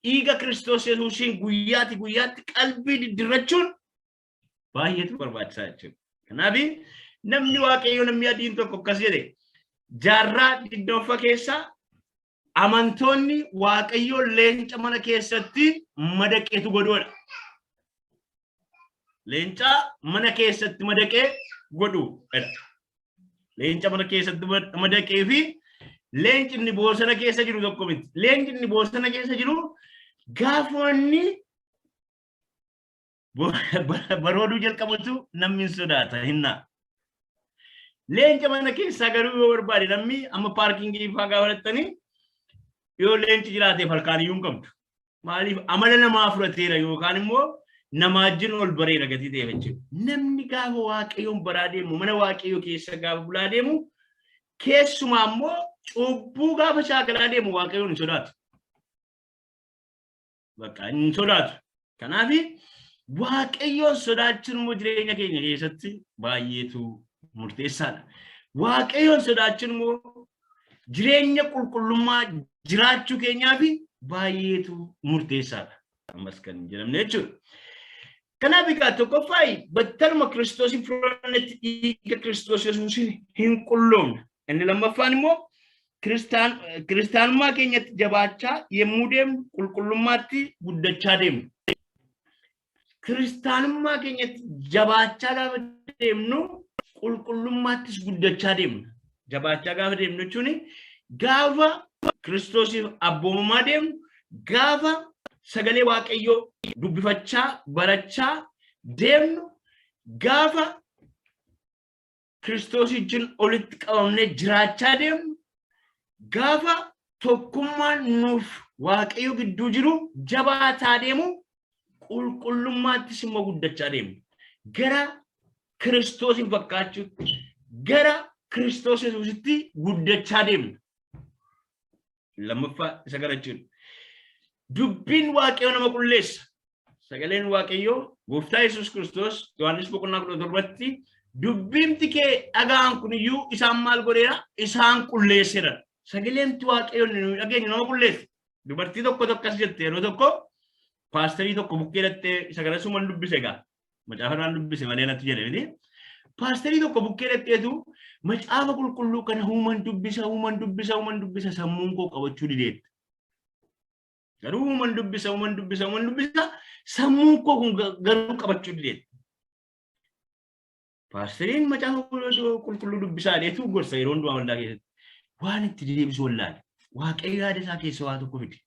dhiiga Kiristoos Yesuusin guyyaatti qalbii diddirrachuun baay'eetu barbaachisaa jechuudha. Kanaaf namni Waaqayyoo namni adiin tokko akkas jedhe jaarraa 20 keessaa amantoonni Waaqayyoo leenca mana keessatti madaqeetu godhuudha. Leenca mana keessatti madaqee godhuudha. Leenca mana keessatti madaqee fi leenci inni bosona keessa jiru tokko miti. Leenci inni bosona keessa jiru gaafoonni barooduu jalqabatu namni sodaata hinna. Leenca mana keessaa garuu yoo barbaade namni amma paarkingii fa'aa gaafatanii yoo leenci jiraatee harkaan iyyuu hin qabdu. Maaliif amala namaa fudhateera yookaan immoo namaa wajjin ol bareera gatii ta'e jechuudha. Namni gaafa Waaqayyoon baraa deemu mana Waaqayyoo keessa gaafa bulaa deemu keessumaa immoo cubbuu gaafa shaakalaa deemu Waaqayyoon hin sodaatu. Bakka hin sodaatu. Kanaaf Waaqayyoon sodaachuun immoo jireenya keenya keessatti baay'eetu murteessaadha. Waaqayyoon sodaachuun immoo jireenya qulqullummaa jiraachuu keenyaaf baay'eetu murteessaadha. Ammas kan jedhamne jechuudha. Kanaaf egaa tokkoffaa battaluma Kiristoosin fudhannetti dhiiga Kiristoos Yesuusin hin qulloomne. Inni lammaffaan immoo kiristaanummaa keenyatti jabaachaa yemmuu deemnu qulqullummaatti guddachaa deemnu. Kiristaanummaa keenyatti jabaachaa gaafa deemnu qulqullummaattis guddachaa deemna. Jabaachaa gaafa deemnu jechuun gaafa Kiristoosiif abboomamaa deemnu, gaafa sagalee Waaqayyoo dubbifachaa barachaa deemnu, gaafa Kiristoos wajjin olitti qabamnee jiraachaa deemnu, gaafa tokkummaan nuuf Waaqayyoo gidduu jiru jabaataa deemu qulqullummaattis immoo guddachaa deemnu. Gara Kiristoosin fakkaachuutti, gara Kiristoos Yesuusitti guddachaa deemnu. Lammaffaa isa kana jechuudha. Dubbiin Waaqayyoo nama qulleessa. Sagaleen Waaqayyoo Gooftaa Yesuus Kiristoos Yohaannis 17tti dubbimti kee dhagaan kun iyyuu isaan maal godheera? Isaan qulleesseera. Sagaleen Waaqayyoo nu dhageenyu nama qulleessa. Dubartii tokko akkas jette yeroo tokko paasterii tokko bukkee dhattee isa kana suman dubbise egaa. Macaafanaan dubbise malee natti jedhe miti. Paasterii tokko bukkee dhatteetu macaafa qulqulluu kana human dubbisa sammuun koo qabachuu dideetti. Garuu man dubbisa sammuu koo kun garuu qabachuu dide. Paastariin macaafa qulqulluu dubbisaa deetu gorsa yeroo hundumaa waldaa keessatti. Waan itti deebisu wallaale. Waaqayyo yaada isaa keessa waa tokko fide.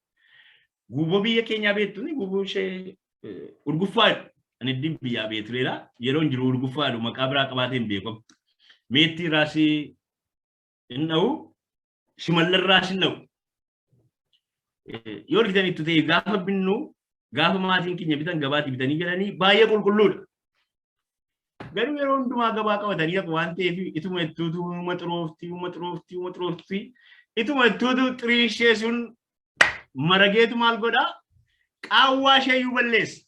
Guuboo biyya keenyaa beektuuni guuboo ishee urguffaadhu. Ani iddiin biyyaa beektuleedha. Yeroo hin jiru urguffaadhu maqaa biraa qabaatee hin beekamu. Meetti raasii hin dha'u. Shimallan raasii hin dha'u. Yoo argitan itti ta'e gaafa binnu gaafa maatiin keenya bitan gabaatti bitanii galanii baay'ee qulqulluudha. Garuu yeroo hundumaa gabaa qabatanii waan ta'eef ituma ittuutu xuroofti. Ituma ittuutu xirii ishee sun marageetu maal godhaa? Qaawwaa isheeyyuu balleessa.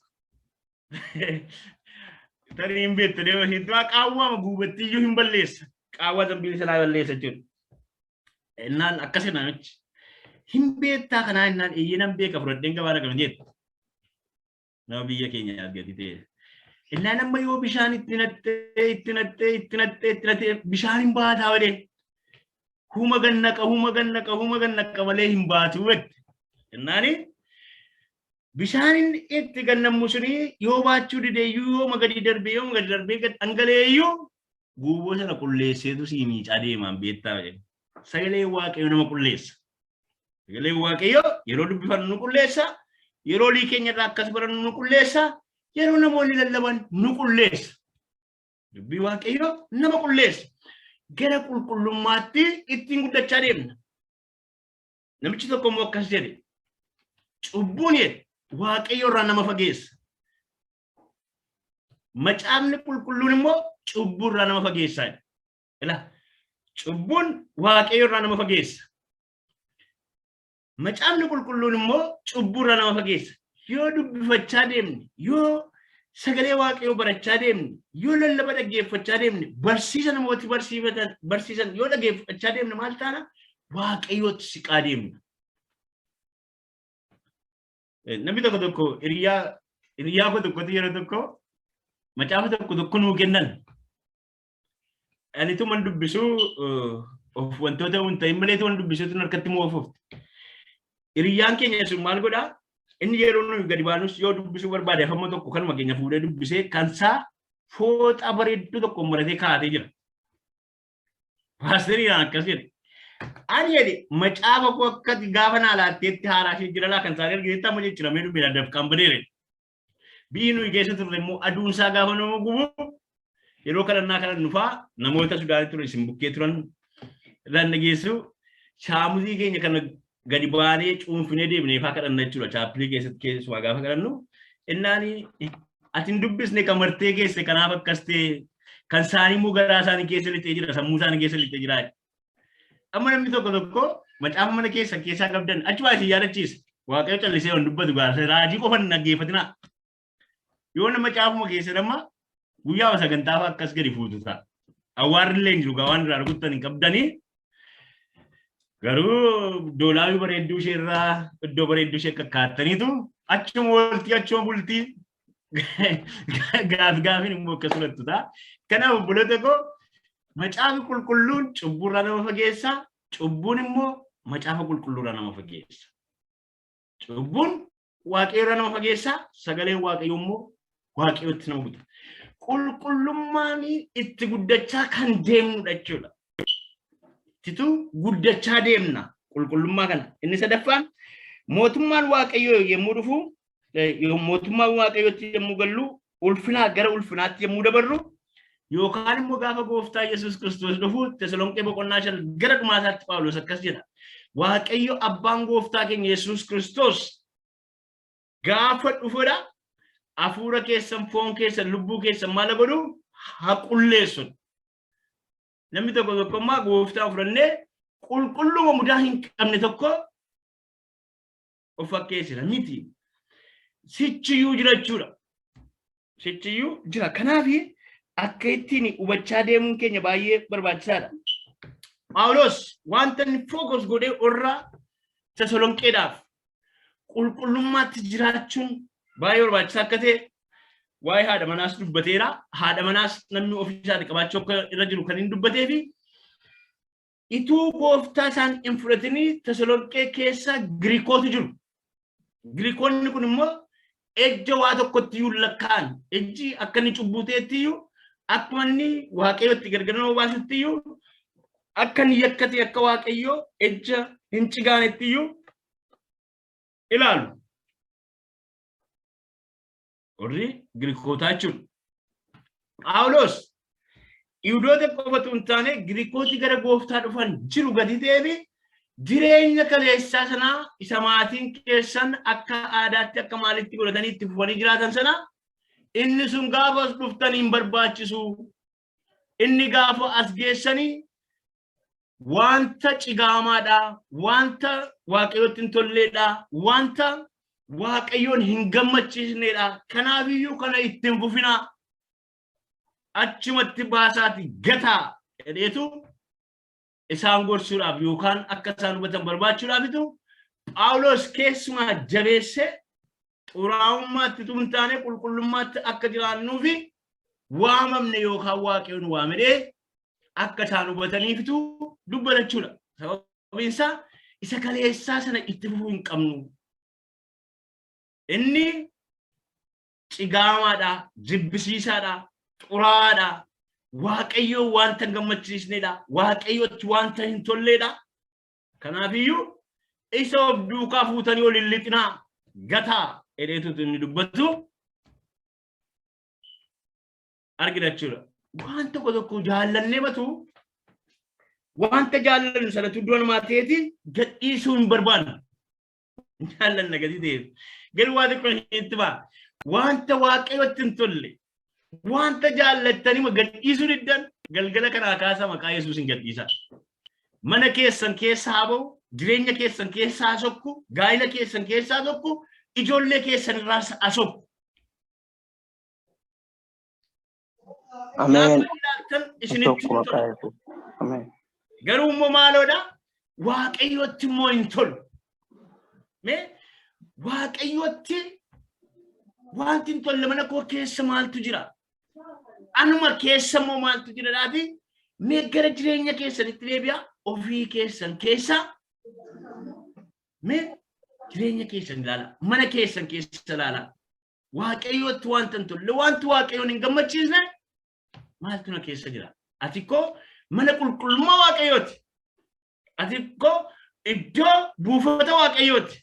Tarii hin beektu deema hedduu qaawwaa guubattiyyuu hin balleessa. Qaawwaa zambiilii sanaa balleessa jechuudha. Innaan akkasii namichi. Hin beektaa kanaa innaan eeyyinan beeka fudhadheen gabaa dhaqan jettu. Nama biyya keenya argati ta'e. Innaan amma yoo bishaan itti nattee bishaan hin baataa wadee. Huma gannaqa malee hin baatu wette. Innaani bishaan itti gannamu suni yoo baachuu dideeyyuu yoo magadi darbee gad dhangaleeyyuu guuboo sana qulleesseetu sii miicaa deemaan beektaa wadee. Sagalee waaqayyo nama qulleessa. Sagalee waaqayyo yeroo dubbifannu nu qulleessa. Yeroo lii keenya irraa akkas barannu nu qulleessa. Yeroo namoonni lallaban nu qulleessa. Dubbii waaqayyo nama qulleessa. Gara qulqullummaatti ittiin guddachaa deemna. Namichi tokko immoo akkas jedhe. Cubbuun waaqayyo irraa nama fageessa. Macaafni qulqulluun immoo cubbuu irraa nama fageessaa. Cubbuun waaqayyo irraa nama fageessa. Macaafni qulqulluun immoo cubbuu irraa nama fageessa. Yoo dubbifachaa deemne, yoo sagalee waaqayyoo barachaa deemne, yoo lallaba dhaggeeffachaa deemne, barsiisa namooti barsiisan yoo dhaggeeffachaa deemne maal taana? Waaqayyootti siqaa deemna. Namni tokko hiriyaa tokkotti yeroo tokko macaafa tokko nuu kennan. Ani tuman dubbisu of wantoota hin ta'in malee tuman dubbisuutu harkatti moofuuf. Hiriyaan keenya sun maal godhaa? Inni yeroo nuyi gadi baanus yoo dubbisuu barbaade afamma tokko kanuma keenya fuudhee dubbisee kansaa fooxaa bareedduu tokko maratee kaa'atee jira. Paastariidhaan akkas jedhe. Ani jedhe macaafa koo akkati gaafa naa laatteetti haaraa ishee jira laa kan isaa argiteetti amma jechiraamee dubbina dafqaan badeere. Biyyi nuyi keessa turre immoo aduun isaa gaafa nama gubu yeroo kadhannaa kana nufaa namoota Sudaanii ture isin bukkee turan irraan dhageessu shaamuzii keenya kana gadi baanee cuunfinee deebinee faa kadhanna jechuudha. Chaappilii keessatti keessumaa gaafa kadhannu innaani ati hin dubbisne kan martee keesse kanaaf akkas ta'e kan isaanii immoo garaa isaanii keessa lixee jira sammuu isaanii keessa lixee jira. Amma namni tokko macaafa mana keessaa qabdan achuma isin yaadachiisa. Waaqayyo callisee waan dubbatu gaasa raajii qofa hin dhaggeeffatinaa. Yoo nama macaafuma keessa nama guyyaa sagantaaf akkas gadi fuutu ta'a. Awwaarrillee hin jiru waan irraa rukuttan hin qabdanii. Garuu doolaabii bareedduu ishee irraa iddoo bareedduu ishee kakkaataniitu achuma bultii gaafiin immoo akkasumattu ta'a. Kanaaf obboloota koo macaafa qulqulluun cubburraa nama fageessa. Cubbuun immoo macaafa qulqulluurraa nama fageessa. Cubbuun waaqayyoorraa nama fageessa. Sagaleen waaqayyoo immoo waaqayyootti nama guuta. Qulqullummaan itti guddachaa kan deemnudha jechuudha. Titu guddachaa deemna qulqullummaa kana. Inni sadaffaan mootummaan waaqayyoo yemmuu dhufu mootummaan waaqayyootti yemmuu gallu ulfinaa gara ulfinaatti yemmuu dabarru yookaan immoo gaafa gooftaa Yesuus Kiristoos dhufu Tesaloniqee boqonnaa 5 gara dhumaasaatti Phaawulos akkas jedha. Waaqayyo abbaan gooftaa keenya Yesuus Kiristoos gaafa dhufudha hafuura keessan foon keessan lubbuu keessan maal godhu haa qulleessu. Namni tokko ammaa gooftaa fudhannee qulqulluma mudaa hin qabne tokko of fakkeessina miti. Sichiyyuu jira jechuudha. Sichiyyuu jira. Kanaaf akka ittiin hubachaa deemuun keenya baay'ee barbaachisaadha. Phaawulos wanta inni fookus godhee warra Tesaloniqeedhaaf qulqullummaatti jiraachuun baay'ee barbaachisaa akka ta'e waa'ee haadha manaas dubbateera. Haadha manaas namni ofiisaatti qabaachuu akka irra jiru kan hin dubbatee fi ituu gooftaa isaan hin fudhatanii Tesaloniqee keessa Giriikootu jiru. Girikoonni kun immoo ejja waa tokkotti iyyuu lakkaan ejji akka inni cubbuteetti iyyuu akkuma inni waaqayyotti gargaaruu baasutti iyyuu akka inni yakkate akka waaqayyoo ejja hin cigaanetti iyyuu ilaalu. Warri Girikootaa jechuudha. Phaawulos Yihuudoota qofatu hin taane Girikooti gara gooftaa dhufan jiru gadi deebi jireenya kaleessaa sanaa isa maatiin keessan akka aadaatti akka maalitti godhatanii itti fufanii jiraatan sana inni sun gaafa as dhuftanii hin barbaachisu. Inni gaafa as geessanii wanta cigaamaadha, wanta waaqayyotti hin tolleedha, wanta waaqayyoon hin gammachiisneedha. Kanaafiyyuu kana ittiin fufinaa achumatti baasaati gataa jedheetu isaan gorsuudhaaf yookaan akka isaan hubatan barbaachuudhaafitu Phaawulos keessumaa jabeesse xuraa'ummaatti tun taane qulqullummaatti akka jiraannuufi waamamne yookaan waaqayyoon waamedhee akka isaan hubataniifitu dubbatachuudha. Sababiin isaa isa kaleessaa sana itti fufuu hin qabnu. Inni cigaamaadha, jibbisiisaadha, xuraadha, waaqayyo wanta gammachiisneedha, waaqayyotti wanta hin tolleedha. Kanaafiyyuu isa of duukaa fuutanii ol hin lixinaa gataa jedheetu inni dubbatu argina jechuudha. Waan tokko tokko jaallannee batu wanta jaallannu sanatu iddoo namaa ta'eeti gadhiisuu hin barbaannu. Jaallanna gadi ta'eef garuu waan tokko itti ba'a. Wanta waaqayyotti hin tolle wanta jaallattanii gadhiisuu diddan galgala kanaa kaasa maqaa Yesuus hin gadhiisa. Mana keessan keessa haa ba'u, jireenya keessan keessa haa sokku, gaa'ila keessan keessa haa sokku, ijoollee keessan irraas haa sokku. Amen. Garuu immoo maaloodha? Waaqayyotti immoo hin tolu. Waaqayyotti wanti hin tolle mana koo keessa maaltu jira? Anuma keessa immoo maaltu jira laati? Mee gara jireenya keessanitti deebi'a ofii keessan keessa mee jireenya keessan ilaala, mana keessan keessa ilaala. Waaqayyotti wanta hin tolle, wanti waaqayyoon hin gammachiisne maaltu na keessa jira? Ati koo mana qulqullummaa waaqayyooti. Ati koo iddoo buufata waaqayyooti.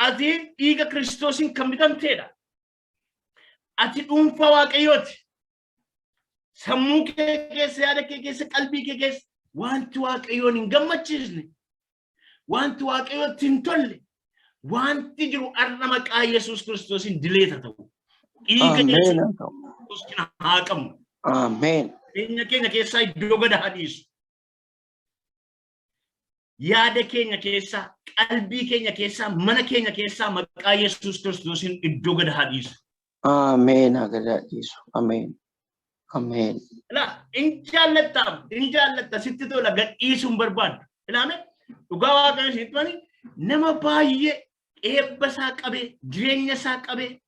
Ati dhiiga Kiristoosiin kan bitamteedha. Ati dhuunfaa waaqayyooti. Sammuu kee keessa, yaada kee keessa, qalbii kee keessa wanti waaqayyoon hin gammachiisne, wanti waaqayyooti hin tolle, wanti jiru har'a maqaa Yesuus Kiristoosiin dileeta ta'u. Dhiiga Kiristoosiin haa qabnu. Amen. Keenya keessaa iddoo gad haa dhiisu. Yaada keenya keessaa, qalbii keenya keessaa, mana keenya keessaa maqaa Yesuus Kiristoosiin iddoo gad haa dhiisu. Amen. Gad haa dhiisu. Amen. Amen. La injallatta sitti tola gad dhiisuun barbaadu. Ilaame dhugaa waaqayyo sitti mani nama baay'ee eebba isaa qabee, jireenya isaa qabee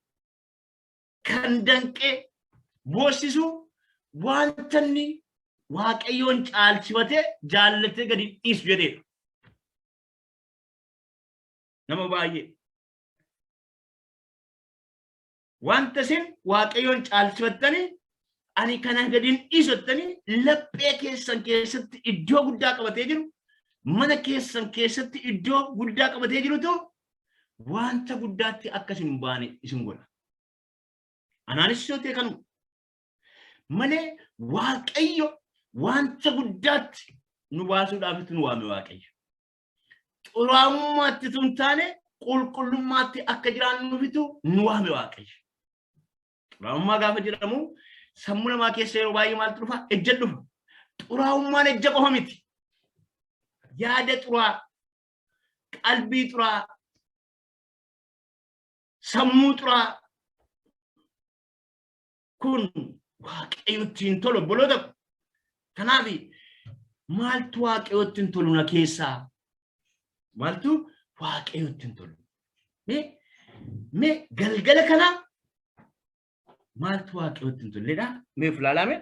kan danqee boosisu wanta inni waaqayyoon caalchifatee jaallatee gadi dhiisu jedheedha. Nama baay'ee wanta isin waaqayyoon caalchifattanii ani kana gadin dhiisottanii laphee keessan keessatti iddoo guddaa qabatee jiru, mana keessan keessatti iddoo guddaa qabatee jirutu wanta guddaatti akka isin baane isin godha. Anaanis yoo ta'e kanu malee waaqayyo wanta guddaatti nu baasuudhaafitti nu waame waaqayyo. Xuraa'ummaatti tun taane qulqullummaatti akka jiraannuufitu nu waame waaqayyo. Xuraa'ummaa gaafa jedhamu sammuu namaa keessa yeroo baay'ee maaltu dhufa? Ejja dhufa. Xuraa'ummaan ejja qofa miti. Yaada xuraa, qalbii xuraa, sammuu xuraa kun waaqayyotti hin tolu obboloota. Kanaaf maaltu waaqayyotti hin tolu na keessaa? Maaltu waaqayyotti hin tolu? Mee galgala kanaa maaltu waaqayyotti hin tolledha? Mee filaalame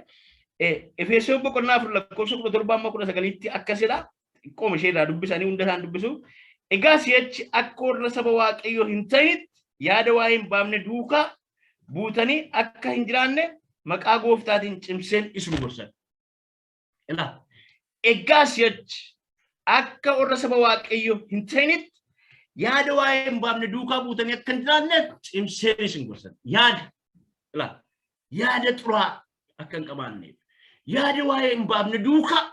Efesoon boqonnaa 4 lakkoofsa 17 amma 19tti akkasidha. Xiqqooma isheerraa dubbisanii hunda isaan dubbisu. Egaa si'achi akka warra saba Waaqayyoo hin ta'initti yaada waa'ee hin baafne duukaa buutanii akka hin jiraanne maqaa Gooftaatiin cimseen isin gorsa. Egaa si'achi akka warra saba Waaqayyoo hin ta'initti yaada waa'ee hin baafne duukaa buutanii akka hin jiraanne cimseen isin gorsa. Yaada xuraa akka hin qabaanneef yaada waa'ee hin baafne duukaa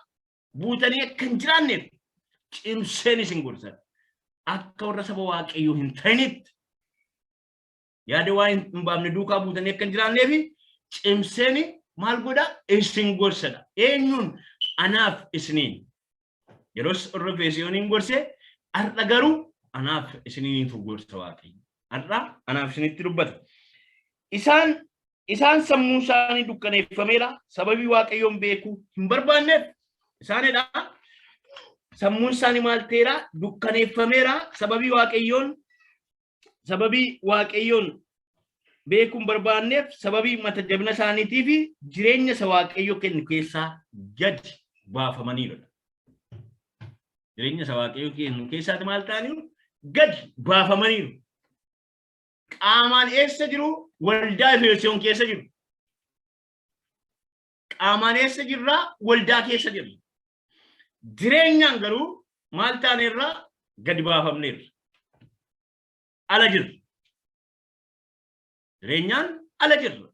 buutanii akka hin jiraanneef cimseen isin gorsa. Akka warra saba Waaqayyoo hin ta'initti yaada waa'ee hin baafne duukaa buutanii akka hin jiraanneef cimseen maal godha isin gorsadha. Eenyuun anaaf isiniin yeroo warra Efesooniin gorsee har'a garuu anaaf isiniiniitu gorsa Waaqayyo. Har'a anaaf isinitti dubbata. Isaan sammuu isaanii dukkaneeffameera sababii Waaqayyoon beekuu hin barbaanneef isaanidha. Sammuun isaanii maal ta'eera dukkaneeffameera sababii Waaqayyoon beekuu hin barbaanneef sababii mata jabina isaaniitii fi jireenya isa Waaqayyo kennu keessaa gadi baafamaniiru. Jireenya isa Waaqayyo kennu keessaati maal ta'aniiru gadi baafamaniiru. Qaamaan eessa jiru? Waldaa Efesoon keessa jiru. Qaamaan eessa jirra? Waldaa keessa jirra. Jireenyaan garuu maal taaneerra gadi baafamneerra. Ala jirra. Jireenyaan ala jirra.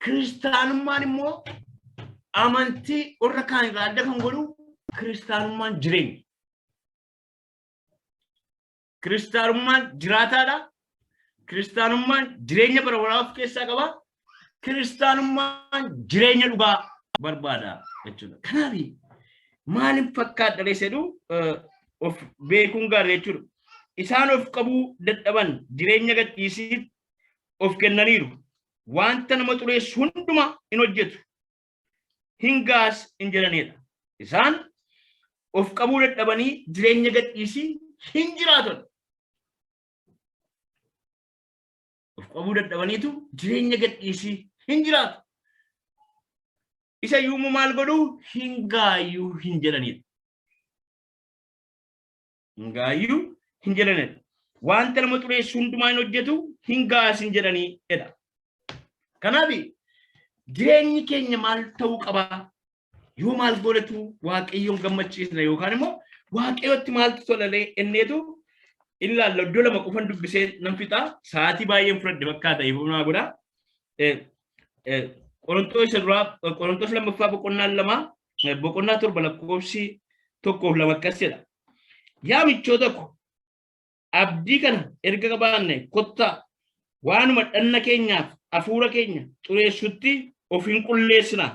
Kiristaanummaan immoo amantii warra kaan irraa adda kan godhu kiristaanummaan jireenya. Kiristaanummaan jiraataadha. Kiristaanummaan jireenya bara baraa of keessaa qaba. Kiristaanummaan jireenya dhugaa barbaada jechuudha. Kanaaf maaliif fakkaata jedhu of beekuun gaarii jechuudha. Isaan of qabuu dadhaban jireenya gadhiisii of kennaniiru. Wanta nama xureessu hundumaa hin hojjetu. Hin gaas hin jedhanidha. Isaan of qabuu dadhabanii jireenya gadhiisii hin jiraatan. Of qabuu dadhabaniitu jireenya gadhiisii hin jiraatu. Isa yuumu maal godhu hin gaayyuu hin jedhanidha. Hin gaayyuu hin jedhanidha. Wanta nama xureessu hundumaa hin hojjetu hin gaas hin jedhanidha. Kanaaf jireenyi keenya maal ta'uu qaba? Yoo maal godhatu Waaqayyoon gammachiisna yookaan immoo Waaqayyootti maaltu tolalee enneetu ilaalla. Iddoo lama qofan dubbisee nan fixa. Sa'aatii baay'een fudhadhe fakkaata ifummaa godha. Qorontoos lammaffaa boqonnaan lama boqonnaa 7 lakkoofsi 1-2 akkas jedha. Yaa michoota ko abdii kana erga qabaanne kottaa waanuma dhanna keenyaaf hafuura keenya xureessutti of hin qulleessinaa.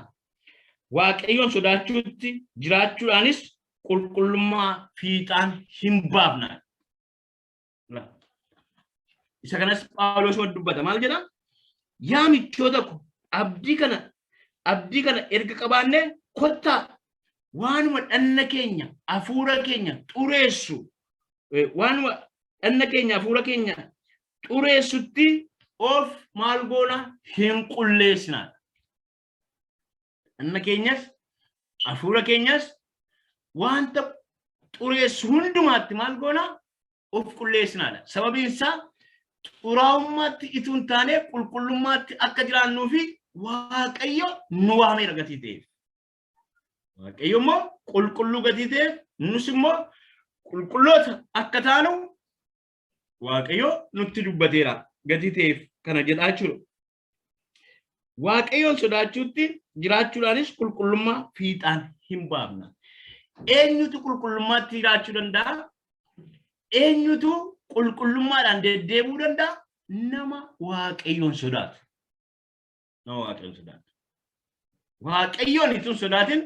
Waaqayyoon sodaachuutti jiraachuudhaanis qulqullummaa fiixaan hin baafnaa. Isa kanas Phaawulos dubbata maal jedha? Yaa michoota ko abdii kana erga qabaanne kottaa waanuma dhanna keenya hafuura keenya xureessu waanuma dhanna keenya hafuura keenya xureessutti of maal goona hin qulleessinaa. Dhanna keenyas hafuura keenyas wanta xureessu hundumaatti maal goona of qulleessinaadha. Sababiin isaa xuraa'ummaatti itoo hin taane qulqullummaatti akka jiraannuu fi Waaqayyo nu waameera gatii ta'eef. Waaqayyo immoo qulqulluu gatii ta'eef nus immoo qulqulloota akka taanu Waaqayyo nutti dubbateera gatii ta'eef kana jedhaa jechuudha. Waaqayyoon sodaachuutti jiraachuudhaanis qulqullummaa fiixaan hin baafna. Eenyutu qulqullummaatti jiraachuu danda'a? Eenyutu qulqullummaadhaan deddeebi'uu danda'a? Nama Waaqayyoon sodaatu. Nama Waaqayyoon sodaatu. Waaqayyoon itoo sodaatin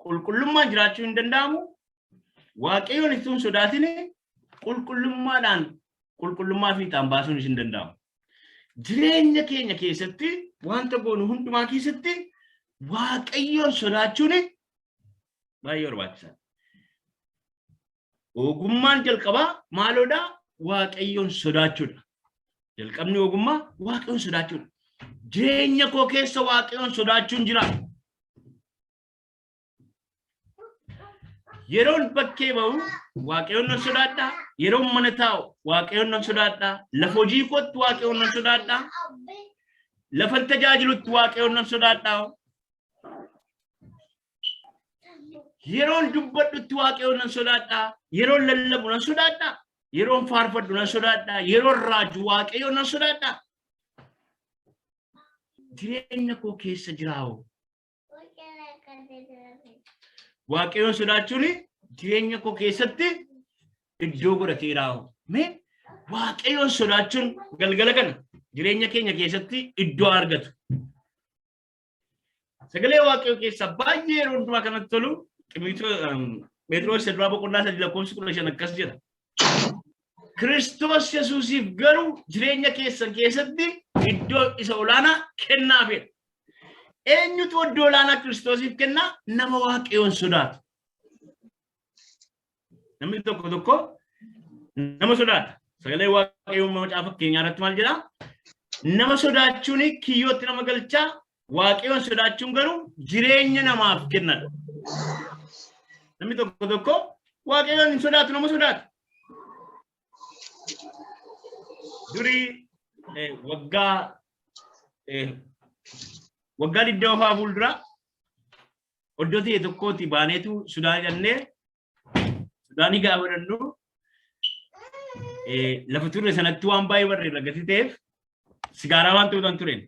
qulqullummaan jiraachuu hin danda'amu. Waaqayyoon itoo sodaatin qulqullummaadhaan qulqullummaa fiixaan baasuun hin danda'amu. Jireenya keenya keessatti wanta goonu hundumaa keessatti Waaqayyoon sodaachuun baay'ee barbaachisaadha. Ogummaan jalqabaa maaloodha? Waaqayyoon sodaachuudha. Jalqabni ogummaa Waaqayyoon sodaachuudha. Jireenya koo keessa Waaqayyoon sodaachuun jira. yeroon bakkee ba'u waaqayyoon nan sodaadha. Yeroon mana taa'u waaqayyoon nan sodaadha. Lafa hojii kootti waaqayyoon nan sodaadha. Lafa tajaajilutti waaqayyoon nan sodaadha. Yeroon dubbadhutti waaqayyoon nan sodaadha. Yeroon lallabu nan sodaadha. Yeroon faarfadhu nan sodaadha. Yeroon raaju waaqayyoon nan sodaadha. Jireenya koo keessa jiraa'u. Waaqayyoon sodaachuun jireenya koo keessatti iddoo godhateeraa'u. Mee waaqayyoon sodaachuun galgala kana jireenya keenya keessatti iddoo argatu. Sagalee waaqayyoo keessa baay'ee yeroo hundumaa kanatti tolu Phexros duraa boqonnaa 3:15 akkas jedha. Kiristoos Yesuusiif garuu jireenya keessan keessatti iddoo isa olaanaa kennaafedha. Eenyutu iddoo olaanaa Kiristoosiif kennaa? Nama waaqayyoon sodaatu. Namni tokko nama sodaata. Sagalee waaqayyoo macaafa fakkeenyaa irratti maal jedhaa? Nama sodaachuun kiyyootti nama galchaa, waaqayyoon sodaachuun garuu jireenya namaaf kennadha. Namni tokko waaqayyoon hin sodaatu, nama sodaata. Durii waggaa 20 fuuldura iddoo ta'e tokkooti baaneetu Sudaan jennee Sudaanii gaafa dannu lafa turre sanatti waan baay'ee barreera gati ta'eef sigaaraa waan ta'uudhaan tureen.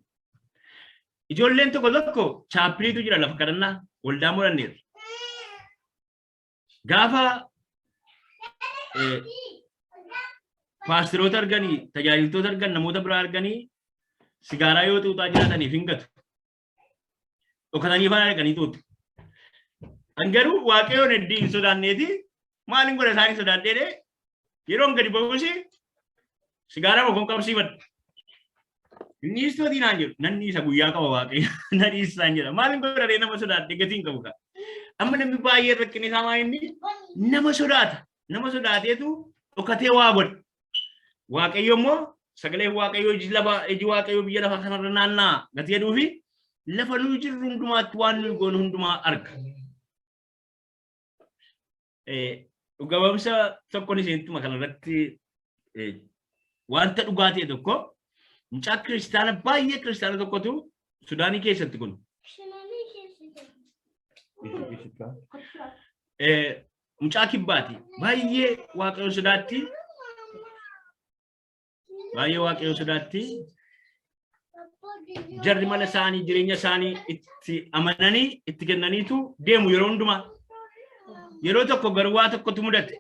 Ijoolleen tokko chaapiliitu jira lafa kadhannaa waldaa muranneera. Gaafa paasteroota arganii, tajaajiltoota argan, namoota biraa arganii sigaaraa yoo xuuxaa jiraataniif hin gatu. Dhokatanii faana dhaqanii xuuxu. An garuu waaqayyoon heddii hin sodaanneeti maaliin godha isaanii sodaadhee yeroon gadi ba'uusi sigaaraa bokoon qabsiifadha. Inni istootii naan jedhu nanni isa guyyaa qaba waaqayyo nanni isaan jedha maaliin godhadhee nama sodaadhee gatiin qabu kaa. Amma namni baay'ee rakkinni isaa maa inni nama sodaata. Nama sodaateetu dhokatee waa godha. Waaqayyo immoo sagalee waaqayyoo iji waaqayyoo biyya lafa kanarra naannaa gati jedhuufi lafa nuyi jirru hundumaatti waan nuyi goonu hundumaa arga. Dhugaabamsa tokkoon iseentuma kanarratti wanta dhugaa ta'e tokko mucaa kiristaana baay'ee kiristaana tokkotu Sudaanii keessatti kun. Mucaa kibbaati baay'ee waaqayyoon sodaatti. Baay'ee waaqayyoon sodaatti. Jarri mana isaanii jireenya isaanii itti amananii itti kennaniitu deemu yeroo hundumaa. Yeroo tokko garuu waa tokkotu mudate.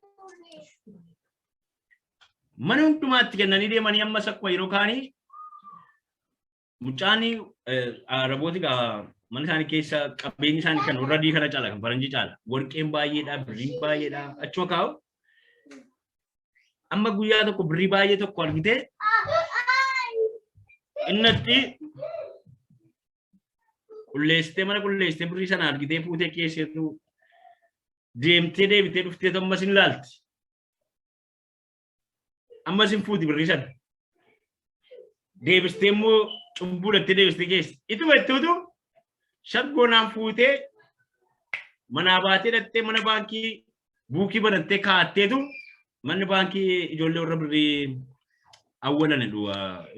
Mana hundumaatti kennanii deemanii ammas akkuma yeroo kaanii mucaanii Arabooti mana isaanii keessa qabeenyi isaanii kan warradii kana caala kan faranjii caala. Warqeen baay'eedha, birriin baay'eedha achuma kaa'u. Amma guyyaa tokko birrii baay'ee tokko argitee innatti qulleessitee mana qulleessitee birrii sana argitee fuutee keessattu deemtee deebitee dhuftee ammas hin laalti. Ammas hin fuuti birrii sana. Deebistee immoo cubbuu dhattee deebistee keessa. Ituma ittuutu shaggoonaan fuutee manaa baatee dhattee mana baankii buukii banattee kaa'atteetu manni baankii ijoollee warra birrii awwalan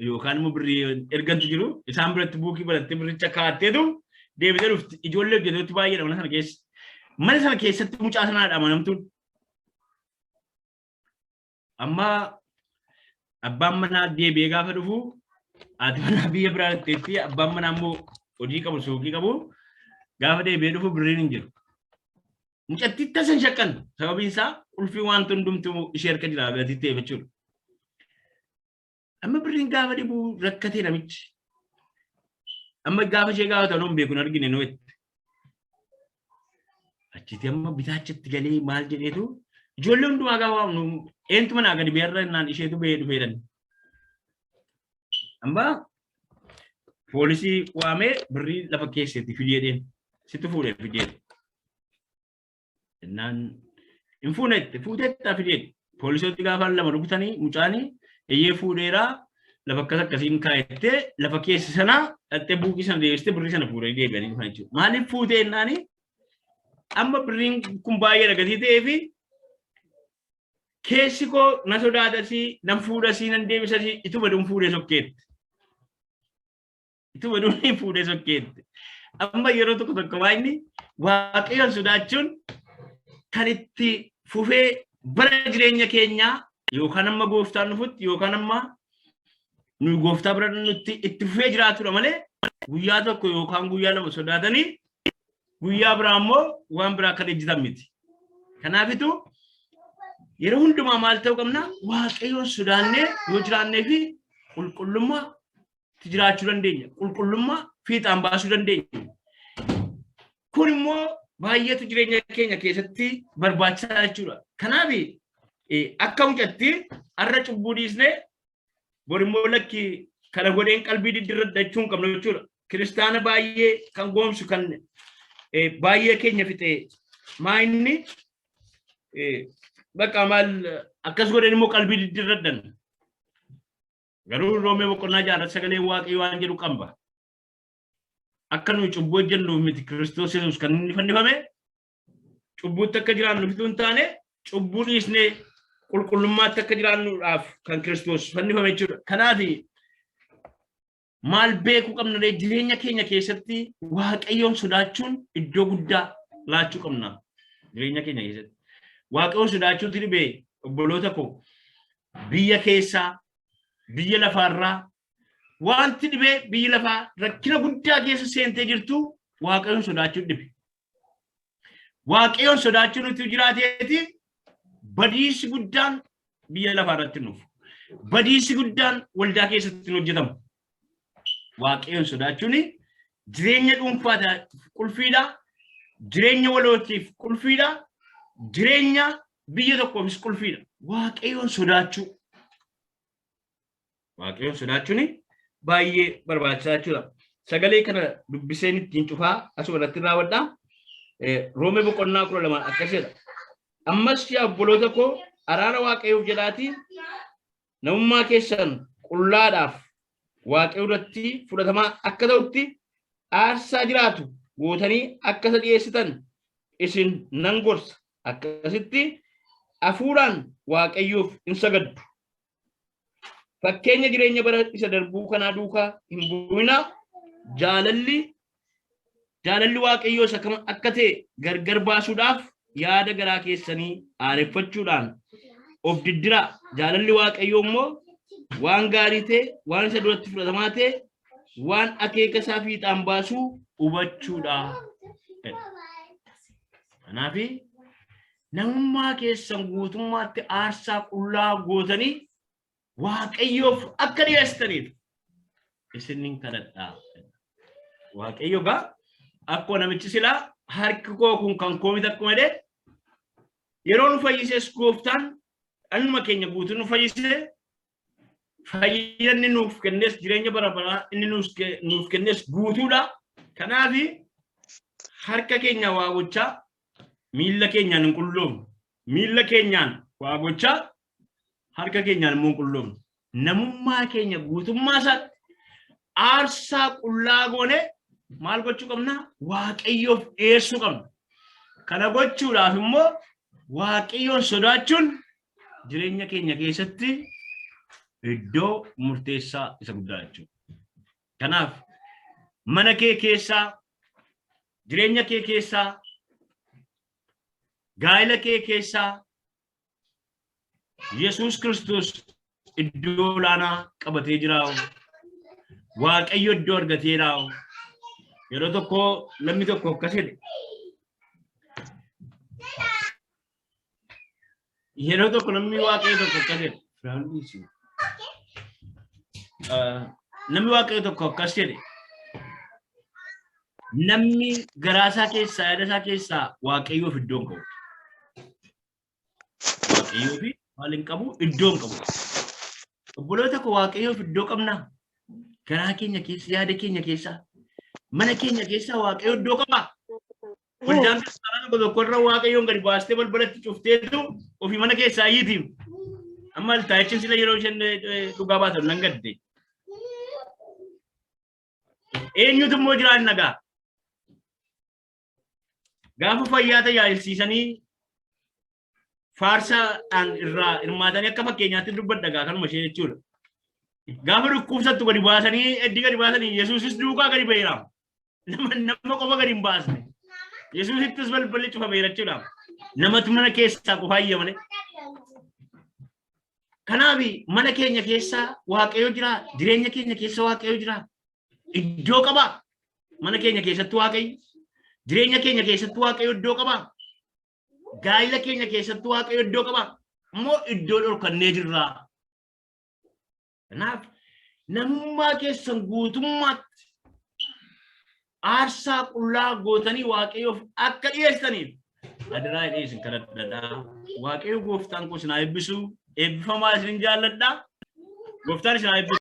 yookaan immoo birrii ergantu jiru isaan biratti buukii banattee birricha kaa'atteetu deebitee dhufti. Ijoollee hojjetootti baay'eedha mana sana keessa. Mana sana keessatti mucaa sanaadha amanamtuun. Amma abbaan manaa deebi'ee gaafa dhufu haati manaa biyya biraa dhufteetti abbaan manaa immoo hojii qabu suuqii qabu gaafa deebi'ee dhufu birriin hin jiru. Mucattii tasan shakkan sababiin isaa ulfii wanta hundumtuu ishee harka jira gatiitti jechuudha. Amma birriin gaafa dhibu rakkatee namichi. Amma gaafa ishee gaafa ta'u hin beeku hin argine nu itti. Achitti amma bitaachitti galee maal jedheetu ijoollee hundumaa gaafa eentu manaa gadi beerra naan isheetu ba'ee dhufeedhan. Amma poolisii waamee birrii lafa keessatti fideedheen sitti fuudhee fideedhe. Naan hin fuudhetti fideedhe. Poolisooti gaafa lama rukutanii mucaanii eeyyee fuudheeraa lafa akkas akkasiin kaayettee lafa keessa sanaa dhattee buukii sana deebistee birrii sana fuudhee deebi'anii dhufan jechuudha. Maaliif fuutee jennaanii amma birriin kun baay'ee dhagatii ta'ee fi keessi koo na sodaatasi nan fuudhasii nan deebisasii ituma duun fuudhee sokkeetti. Ituma duun fuudhee sokkeetti. Amma yeroo tokko waayini waaqayyoon sodaachuun kan itti fufee bara jireenya keenyaa yookaan amma gooftaan nufutti yookaan amma nu gooftaa bira nutti itti fufee jiraatudha malee guyyaa tokko yookaan guyyaa lama sodaatanii guyyaa biraa immoo waan biraa akka ejjitan miti. Kanaafitu yeroo hundumaa maal ta'uu qabna waaqayyoon sodaannee yoo jiraannee fi qulqullummaa jiraachuu dandeenya. Qulqullummaa fiixaan baasuu dandeenya. Kun immoo baay'eetu jireenya keenya keessatti barbaachisaa jechuudha. Kanaaf akka mucatti har'a cubbuu dhiisnee bor immoo lakki kana godheen qalbii diddirradachuu hin qabnu jechuudha. Kiristaana baay'ee kan goomsu kan baay'ee keenya fixee maa inni bakka maal akkas godheen immoo qalbii diddirraddan. Garuu Roomee boqonnaa 6 sagalee waaqayyoo waan jedhu qamba. Akka nuyi cubbuu hojjennuuf miti Kiristoos Yesuus kan inni fannifame cubbuutti akka jiraannu fituu hin taane cubbuu dhiisnee qulqullummaatti akka jiraannuudhaaf kan Kiristoos fannifame jechuudha. Kanaaf maal beekuu qabna jireenya keenya keessatti waaqayyoon sodaachuun iddoo guddaa laachuu qabna. Jireenya keenya keessatti waaqayyoon sodaachuutti dhibee obboloota koo biyya keessaa biyya lafaarraa wanti dhibee biyya lafaa rakkina guddaa keessa seentee jirtu waaqayyoon sodaachuu dhibe. Waaqayyoon sodaachuun nuti jiraateeti badiisi guddaan biyya lafaa irratti nuuf. Badiisi guddaan waldaa keessatti hojjetamu. Waaqayyoon sodaachuun jireenya dhuunfaadhaaf qulfiidha. Jireenya walootiif qulfiidha. Jireenya biyya tokkoofis qulfiidha. Waaqayyoon sodaachuu. Waaqayyoon sodaachuun baay'ee barbaachisaa jechuudha. Sagalee kana dubbiseen ittiin cufaa asuma irratti raawwadhaa. Roomee boqonnaa 12 akkasidha. Ammas yaa obboloota koo araara waaqayyoof jedhaatii namummaa keessan qullaadhaaf waaqayyo irratti fudhatamaa akka ta'utti aarsaa jiraatu gootanii akka isa dhiyeessitan isin nan gorsa. Akkasitti hafuuraan waaqayyoof hin sagaddu. Fakkeenya jireenya bara isa darbuu kanaa duukaa hin bu'inaa. Jaalalli waaqayyoo isa kam akka ta'e gargar baasuudhaaf yaada garaa keessanii aareffachuudhaan of diddiraa. Jaalalli waaqayyoo immoo waan gaarii ta'e, waan isa duratti fudhatamaa ta'e, waan akeeka isaa fiixaan baasuu hubachuudha. Kanaaf namummaa keessan guutummaatti aarsaa qullaa gootanii waaqayyoof akka dhiyeessitaniif isinin kadhadhaa. Waaqayyo gaa akkoo namichi silaa harki koo kun kan koomit akkuma jedhe yeroo nu fayyises gooftaan dhannuma keenya guutuu nu fayyise fayyinni nuuf kennes jireenya bara baraa inni nuuf kennes guutuudha. Kanaaf harka keenya waa gochaa miilla keenyaan hin qulloofnu. Miilla keenyaan waa gochaa harka keenyaan immoo hin qulloofnu. Namummaa keenya guutummaa isaatti aarsaa qullaa goone maal gochuu qabna? Waaqayyoof dhiyeessuu qabna. Kana gochuudhaaf immoo waaqayyoon sodaachuun jireenya keenya keessatti iddoo murteessaa isa guddaa jechuudha. Kanaaf mana kee keessaa, jireenya kee keessaa, gaa'ela kee keessaa Yesuus Kiristoos iddoo olaanaa qabatee jiraa'u. Waaqayyo iddoo argatee jiraa'u. Yeroo tokko namni tokko akkas jedhe. Yeroo tokko namni waaqayyo tokko akkas jedhe. Namni waaqayyo tokko akkas jedhe. Namni garaasaa keessaa yaada isaa keessaa waaqayyoof iddoo hin qabu. Waaqayyoof maal hin qabu? Iddoo hin qabu. Obboloota koo waaqayyoof iddoo qabnaa? Garaa keenya keessa, yaada keenya keessa, mana keenya keessa waaqayyo iddoo qaba. Waldaan kiristaanaa tokko irra waaqayyoon gadi baastee balbalatti cufteetu ofii mana keessaa iyyiitiif. Amma altaayichiin sila yeroo isheen dhugaa baatan nan gadde. Eenyutu immoo jiraan nagaa? Gaafa fayyaa tajaajilsiisanii faarsaadhaan irraa hirmaatanii akka fakkeenyaatti dubbadha kanuma ishee jechuudha. Gaafa dhukkubsattu gadi baasanii eddi gadi baasanii Yesuusis duukaa gadi ba'eera. Nama qofa gadi hin baasne. Yesuusittis balballi cufameera jechuudha. Namatu mana keessaa qofa ayyamane. Kanaaf mana keenya keessa Waaqayyo jira, jireenya keenya keessa Waaqayyo jira. Iddoo qaba. Mana keenya keessatti Waaqayyo, jireenya keenya keessatti Waaqayyo iddoo qaba. Gaa'ila keenya keessatti Waaqayyo iddoo qaba. Immoo iddoo dhorkannee jirra. Kanaaf namummaa keessan guutummaatti aarsaa qullaa gootanii Waaqayyoof akka dhiyeessaniif adiraa dhiyeessin kadhadhaa. Waaqayyo gooftaan koo isin haa eebbisu. Eebbifamaa isin jaalladha. Gooftaan isin haa eebbisu.